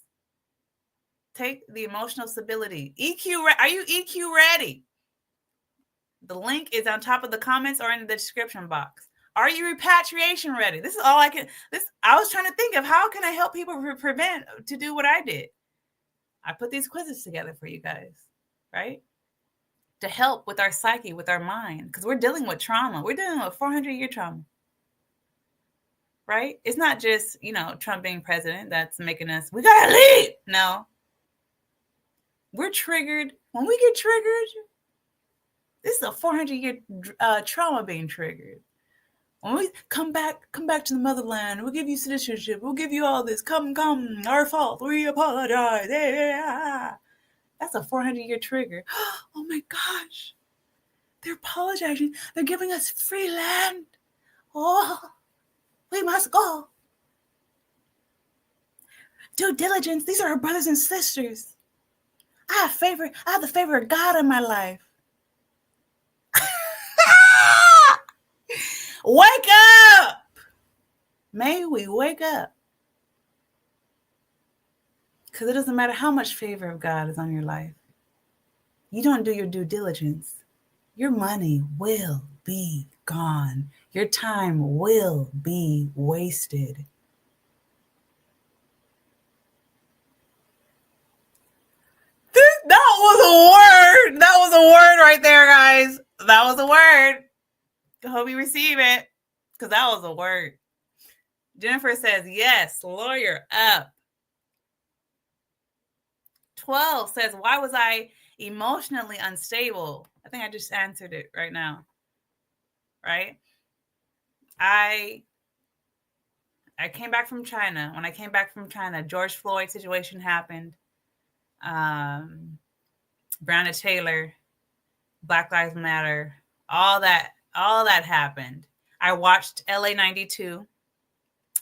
Take the emotional stability. Are you EQ ready? The link is on top of the comments or in the description box. Are you repatriation ready? This is all I can. I was trying to think of how can I help people prevent to do what I did. I put these quizzes together for you guys, right? To help with our psyche, with our mind, because we're dealing with trauma. We're dealing with 400-year trauma, right? It's not just, Trump being president that's making us, we gotta leave. No. We're triggered. When we get triggered, this is a 400-year trauma being triggered. When we come back to the motherland, we'll give you citizenship. We'll give you all this. Come, our fault. We apologize. Yeah. That's a 400-year trigger. Oh my gosh. They're apologizing. They're giving us free land. Oh, we must go. Due diligence. These are our brothers and sisters. I have the favor of God in my life. Wake up! May we wake up. Because it doesn't matter how much favor of God is on your life. You don't do your due diligence. Your money will be gone. Your time will be wasted. That was a word. That was a word right there, guys. That was a word. I hope you receive it, because that was a word. Jennifer says, yes, lawyer up. 12 says, why was I emotionally unstable? I think I just answered it right now. Right? I came back from China. When I came back from China, George Floyd situation happened. Breonna Taylor, Black Lives Matter, all that happened. I watched LA 92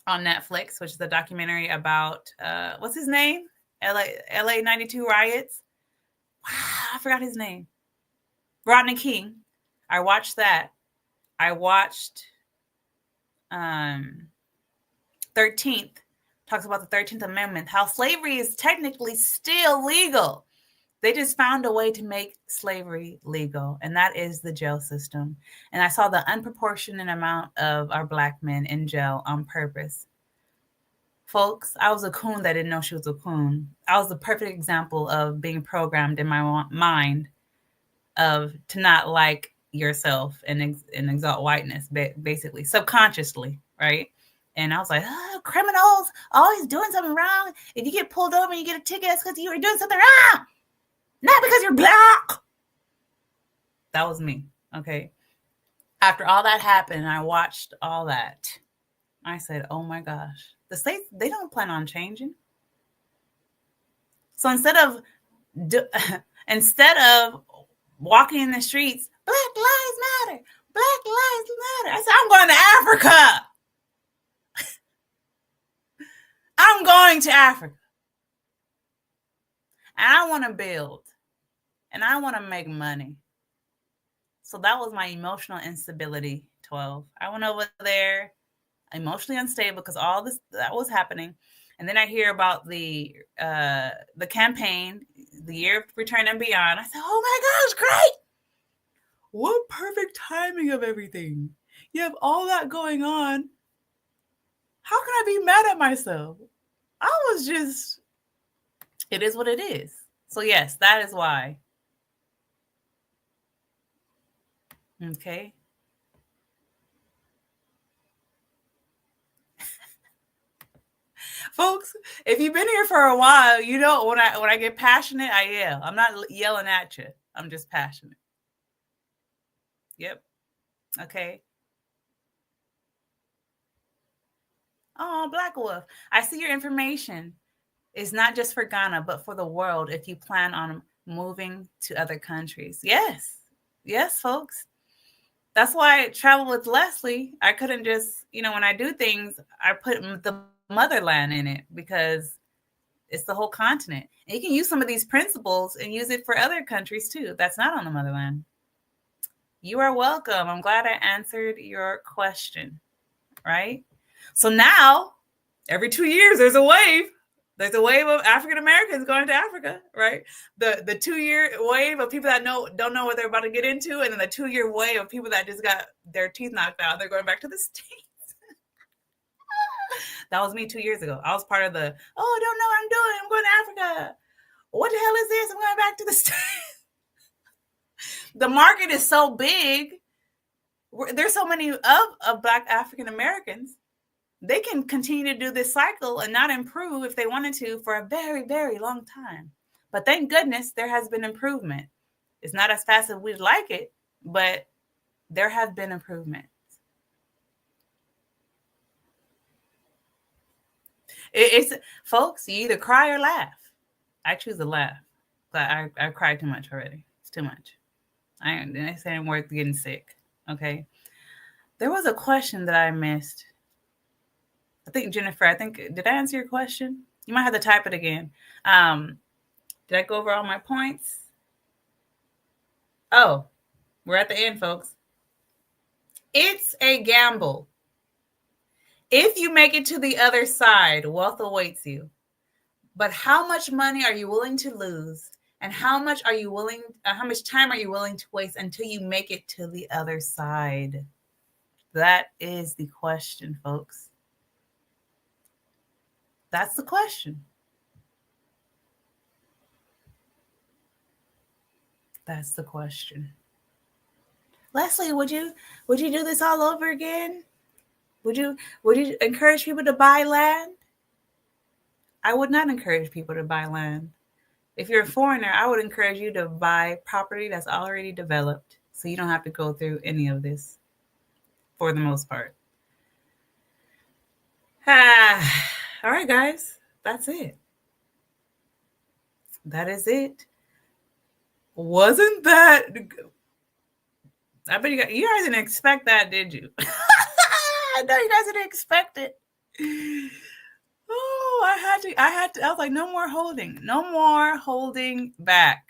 on Netflix, which is a documentary about what's his name? LA 92 riots. Wow, I forgot his name. Rodney King. I watched that. I watched 13th, talks about the 13th Amendment, how slavery is technically still legal. They just found a way to make slavery legal, and that is the jail system. And I saw the unproportionate amount of our Black men in jail on purpose. Folks, I was a coon that didn't know she was a coon. I was the perfect example of being programmed in my mind to not like yourself and exalt whiteness, basically, subconsciously, right? And I was like, criminals always doing something wrong. If you get pulled over and you get a ticket, it's because you were doing something wrong. Not because you're Black. That was me, okay? After all that happened, I watched all that. I said, oh my gosh. The states, they don't plan on changing. So instead of walking in the streets, Black Lives Matter, Black Lives Matter, I said, I'm going to Africa. I'm going to Africa. And I want to build. And I want to make money. So that was my emotional instability 12. I went over there emotionally unstable because all this that was happening. And then I hear about the campaign, the year of return and beyond. I said, oh my gosh, great. What perfect timing of everything. You have all that going on. How can I be mad at myself? I was just, it is what it is. So yes, that is why. Okay. Folks, if you've been here for a while, you know when I get passionate, I yell. I'm not yelling at you. I'm just passionate. Yep. Okay. Oh, Black Wolf. I see your information. It's not just for Ghana, but for the world if you plan on moving to other countries. Yes. Yes, folks. That's why I travel with Leslie. I couldn't just, when I do things, I put the motherland in it because it's the whole continent. And you can use some of these principles and use it for other countries too. That's not on the motherland. You are welcome. I'm glad I answered your question, right? So now, every 2 years, there's a wave. There's a wave of African Americans going to Africa, right? The 2-year wave of people that don't know what they're about to get into, and then the 2-year wave of people that just got their teeth knocked out. They're going back to the States. That was me 2 years ago. I was part of the, I don't know what I'm doing. I'm going to Africa. What the hell is this? I'm going back to the States. The market is so big. There's so many of Black African Americans. They can continue to do this cycle and not improve if they wanted to for a very, very long time. But thank goodness there has been improvement. It's not as fast as we'd like it, but there have been improvements. It's folks, you either cry or laugh. I choose to laugh. But I cried too much already. It's too much. I ain't worth getting sick. Okay. There was a question that I missed. I think, Jennifer, did I answer your question? You might have to type it again. Did I go over all my points? Oh, we're at the end, folks. It's a gamble. If you make it to the other side, wealth awaits you. But how much money are you willing to lose? And how much time are you willing to waste until you make it to the other side? That is the question, folks. That's the question. That's the question. Leslie, would you do this all over again? Would you encourage people to buy land? I would not encourage people to buy land. If you're a foreigner, I would encourage you to buy property that's already developed so you don't have to go through any of this for the most part. All right, guys. That's it. That is it. Wasn't that... I bet you guys didn't expect that, did you? I know you guys didn't expect it. Oh, I was like, no more holding back.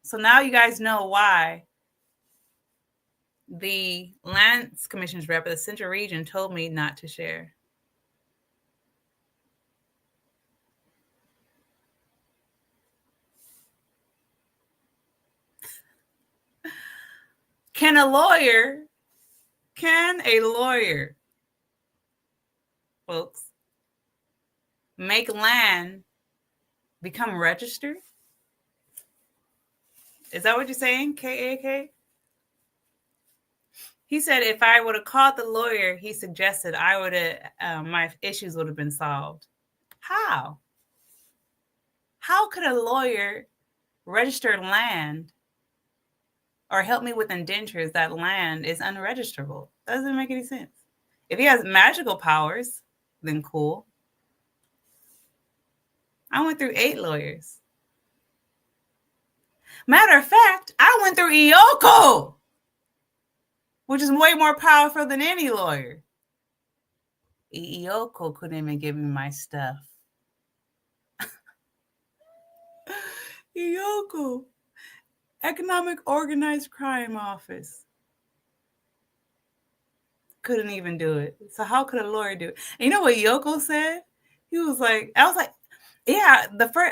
So now you guys know why the Lands Commission's rep of the Central Region told me not to share. Can a lawyer, folks, make land become registered? Is that what you're saying, KAK? He said if I would have called the lawyer he suggested, I would have my issues would have been solved. How? How could a lawyer register land or help me with indentures that land is unregisterable? That doesn't make any sense. If he has magical powers, then cool. I went through 8 lawyers. Matter of fact, I went through Iyoko, which is way more powerful than any lawyer. Iyoko couldn't even give me my stuff. Iyoko, Economic Organized Crime Office. Couldn't even do it. So how could a lawyer do it? And you know what Yoko said? He was like, I was like, yeah,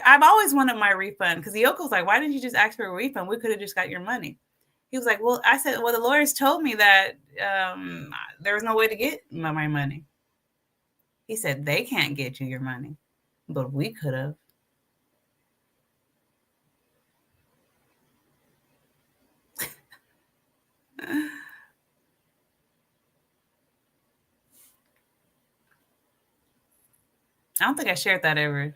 I've always wanted my refund, because Yoko's like, why didn't you just ask for a refund? We could have just got your money. He was like, well, I said, well, the lawyers told me that there was no way to get my money. He said, they can't get you your money, but we could have. I don't think I shared that ever.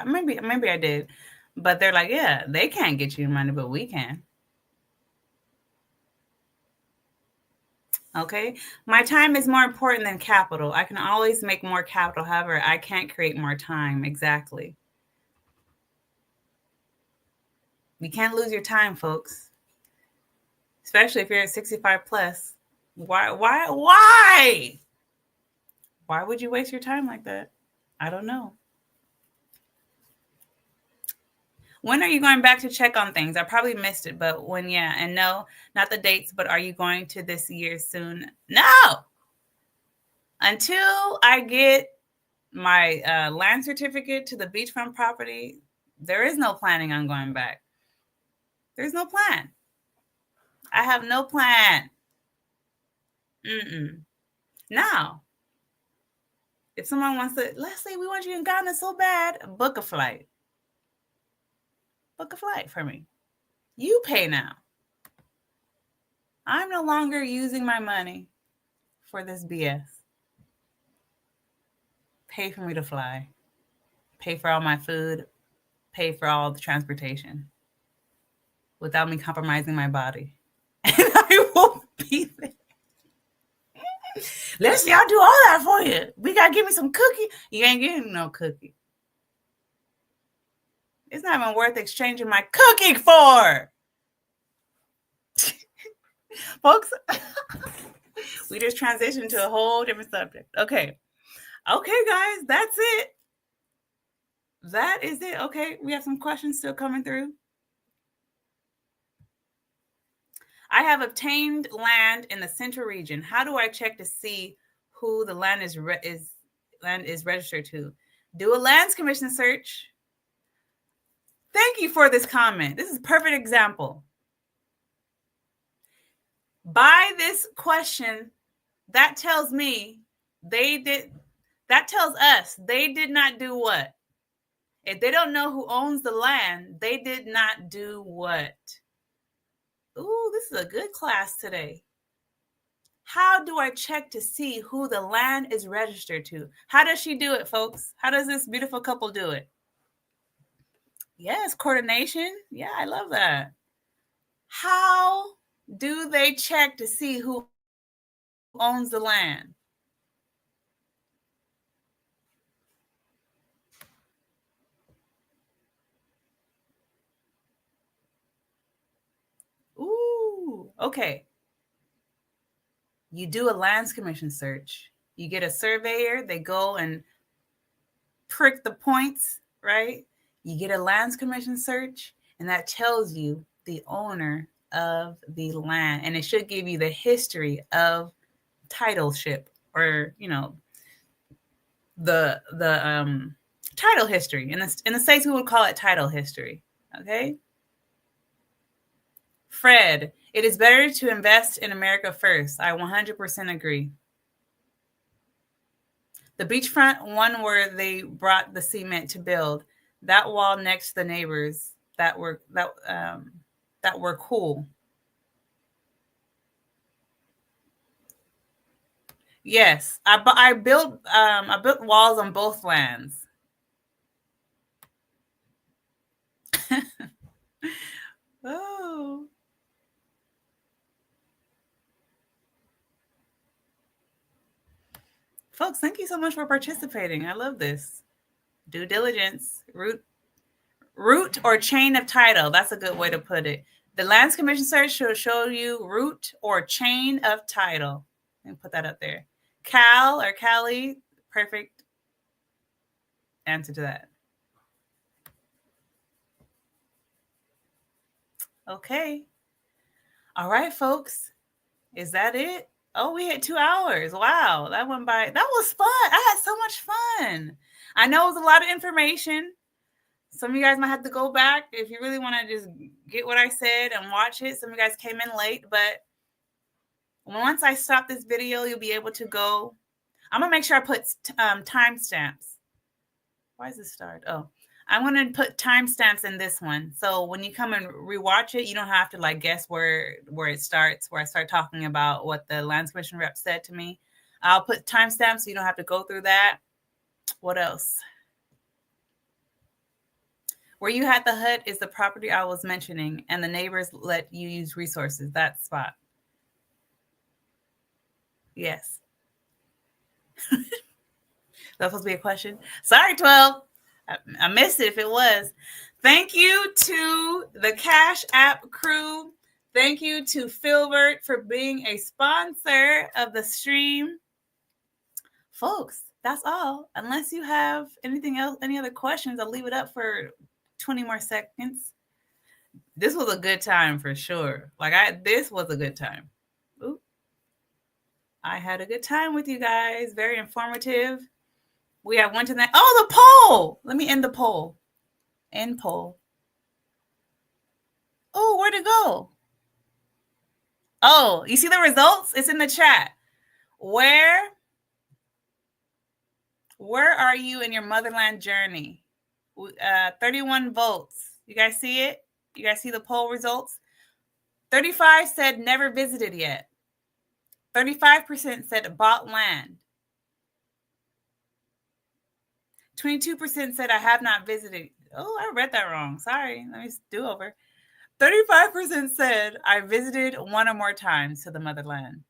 Maybe I did, but they're like, yeah, they can't get you your money, but we can. Okay, my time is more important than capital. I can always make more capital. However, I can't create more time. Exactly. You can't lose your time, folks. Especially if you're at 65 plus. Why would you waste your time like that? I don't know. When are you going back to check on things? I probably missed it, but when, yeah. And no, not the dates, but are you going to this year soon? No! Until I get my land certificate to the beachfront property, there is no planning on going back. There's no plan. I have no plan. Now, if someone wants to, Leslie, we want you in Ghana so bad, book a flight. Book a flight for me. You pay now. I'm no longer using my money for this BS. Pay for me to fly. Pay for all my food. Pay for all the transportation. Without me compromising my body. And I won't be there. Leslie, I'll do all that for you. We got to give me some cookie. You ain't getting no cookie. It's not even worth exchanging my cookie for. Folks, we just transitioned to a whole different subject. Okay, guys, that's it. That is it. Okay, we have some questions still coming through. I have obtained land in the central region. How do I check to see who the land is registered to? Do a lands commission search. Thank you for this comment. This is a perfect example. By this question, that tells me that tells us they did not do what? If they don't know who owns the land, they did not do what? Ooh, this is a good class today. How do I check to see who the land is registered to? How does she do it, folks? How does this beautiful couple do it? Yes, coordination. Yeah, I love that. How do they check to see who owns the land? Ooh, okay. You do a lands commission search. You get a surveyor. They go and prick the points, right? You get a lands commission search, and that tells you the owner of the land, and it should give you the history of titleship, or the title history. In the States, we would call it title history. Okay. Fred, it is better to invest in America first. I 100% agree. The beachfront one where they brought the cement to build, that wall next to the neighbors that were cool. Yes, I built walls on both lands. Oh. Folks, thank you so much for participating. I love this. Due diligence, root or chain of title. That's a good way to put it. The Lands Commission search should show you root or chain of title. Let me put that up there. Cal or Callie, perfect answer to that. Okay. All right, folks. Is that it? Oh, we hit 2 hours. Wow, that went by. That was fun. I had so much fun. I know it was a lot of information. Some of you guys might have to go back if you really want to just get what I said and watch it. Some of you guys came in late, but once I stop this video, you'll be able to go. I'm going to make sure I put timestamps. Why is this start? Oh, I'm going to put timestamps in this one. So when you come and rewatch it, you don't have to like guess where it starts, where I start talking about what the Lands Commission rep said to me. I'll put timestamps so you don't have to go through that. What else? Where you had the hut is the property I was mentioning, and the neighbors let you use resources. That spot. Yes. That's supposed to be a question? Sorry, 12. I missed it if it was. Thank you to the CashApp crew. Thank you to Filbert for being a sponsor of the stream. Folks, that's all. Unless you have anything else, any other questions, I'll leave it up for 20 more seconds. This was a good time for sure. This was a good time. Ooh. I had a good time with you guys. Very informative. We have one to that. Oh, the poll. Let me end the poll. End poll. Oh, where'd it go? Oh, you see the results? It's in the chat. Where are you in your motherland journey? 31 votes. You guys see it? You guys see the poll results? 35 said never visited yet. 35% said bought land. 22% said I have not visited. Oh, I read that wrong. Sorry. Let me do over. 35% said I visited one or more times to the motherland.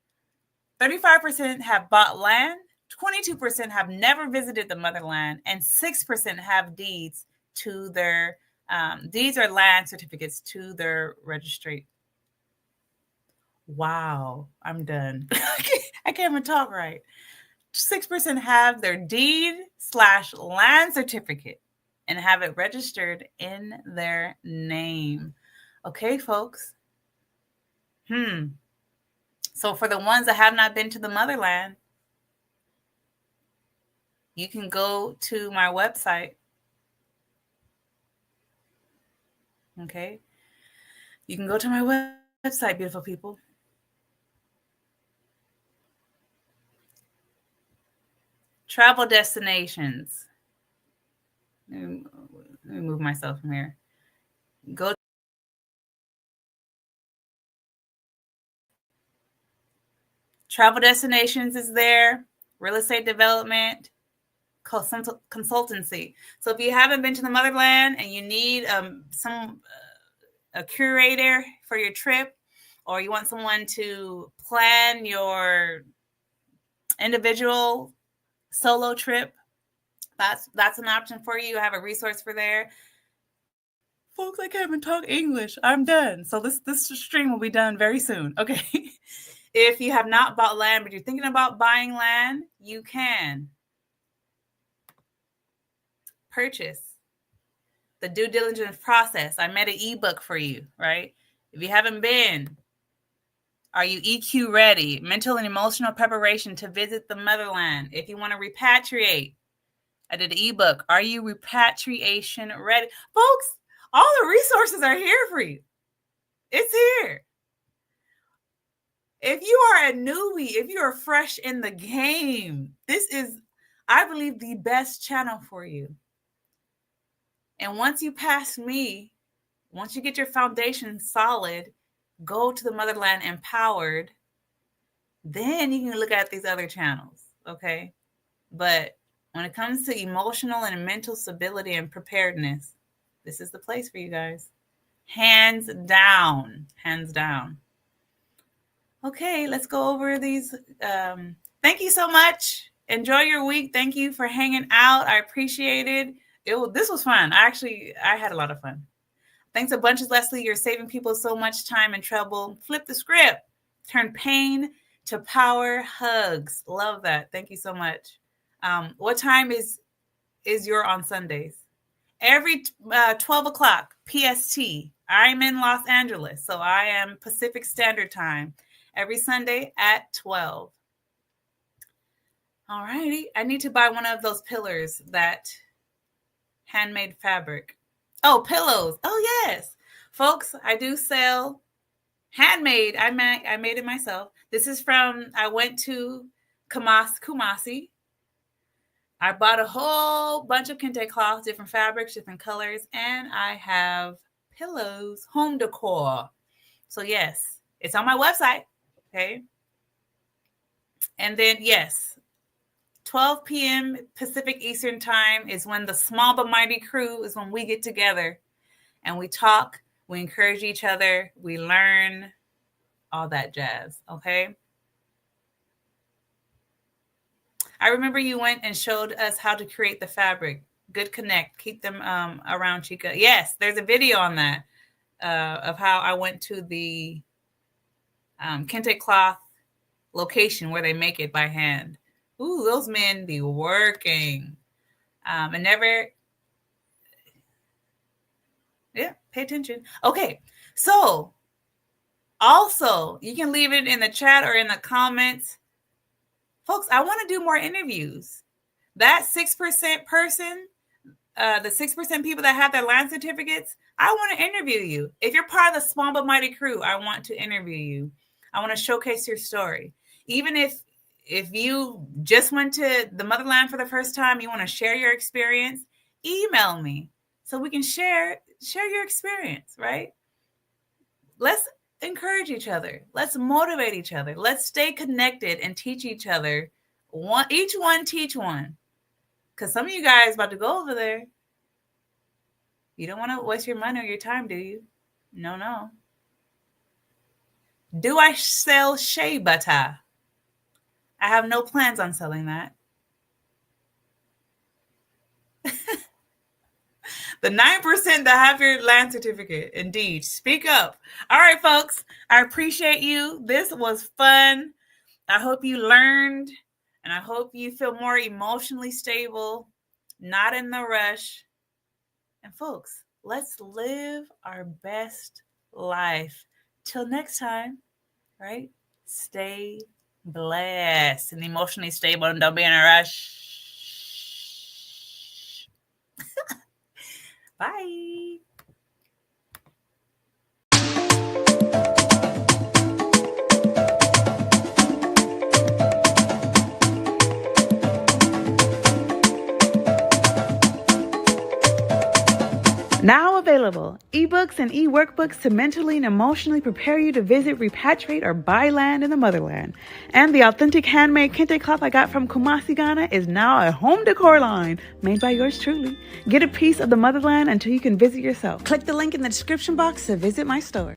35% have bought land. 22% have never visited the motherland, and 6% have deeds to their deeds or land certificates to their registry. Wow, I'm done. I can't even talk right. 6% have their deed/land certificate and have it registered in their name. Okay, folks. So for the ones that have not been to the motherland, you can go to my website. Okay. You can go to my website, beautiful people. Travel destinations. Let me move myself from here. Go. Travel destinations is there. Real estate development. Consultancy. So if you haven't been to the motherland and you need a curator for your trip, or you want someone to plan your individual solo trip, that's an option for you. I have a resource for there. Folks, I can't even talk English. I'm done. So this stream will be done very soon. Okay. If you have not bought land, but you're thinking about buying land, you can purchase the due diligence process. I made an ebook for you, right? If you haven't been, are you EQ ready? Mental and emotional preparation to visit the motherland. If you want to repatriate, I did an ebook. Are you repatriation ready? Folks, all the resources are here for you. It's here. If you are a newbie, if you are fresh in the game, this is, I believe, the best channel for you. And once you pass me, once you get your foundation solid, go to the motherland empowered, then you can look at these other channels, okay? But when it comes to emotional and mental stability and preparedness, this is the place for you guys. Hands down. Hands down. Okay, let's go over these. Thank you so much. Enjoy your week. Thank you for hanging out. I appreciate it. This was fun. I had a lot of fun. Thanks a bunch, Leslie. You're saving people so much time and trouble. Flip the script. Turn pain to power hugs. Love that. Thank you so much. What time is your on Sundays? Every 12 o'clock PST. I'm in Los Angeles, so I am Pacific Standard Time. Every Sunday at 12. All righty. I need to buy one of those pillars, that handmade fabric. Oh, pillows. Oh, yes. Folks, I do sell handmade. I made it myself. This is from, I went to Kumasi. I bought a whole bunch of kente cloth, different fabrics, different colors, and I have pillows, home decor. So yes, it's on my website. Okay. And then yes, 12 p.m. Pacific Eastern Time is when the small but mighty crew is when we get together and we talk, we encourage each other, we learn, all that jazz. Okay. I remember you went and showed us how to create the fabric. Good connect. Keep them around, Chica. Yes, there's a video on that of how I went to the kente cloth location where they make it by hand. Ooh, those men be working. And never... Yeah, pay attention. Okay, so also, you can leave it in the chat or in the comments. Folks, I want to do more interviews. That 6% person, the 6% people that have their land certificates, I want to interview you. If you're part of the Small But Mighty crew, I want to interview you. I want to showcase your story. Even if you just went to the Motherland for the first time, you want to share your experience, email me so we can share your experience, right? Let's encourage each other. Let's motivate each other. Let's stay connected and teach each other. Each one teach one. Because some of you guys about to go over there. You don't want to waste your money or your time, do you? No. Do I sell shea butter? I have no plans on selling that. The 9% that have your land certificate. Indeed. Speak up. All right, folks. I appreciate you. This was fun. I hope you learned, and I hope you feel more emotionally stable, not in the rush. And folks, let's live our best life. Till next time, right? Stay blessed and emotionally stable, and don't be in a rush. Bye. Now available, ebooks and e-workbooks to mentally and emotionally prepare you to visit, repatriate, or buy land in the Motherland. And the authentic handmade kente cloth I got from Kumasi, Ghana is now a home decor line made by yours truly. Get a piece of the Motherland until you can visit yourself. Click the link in the description box to visit my store.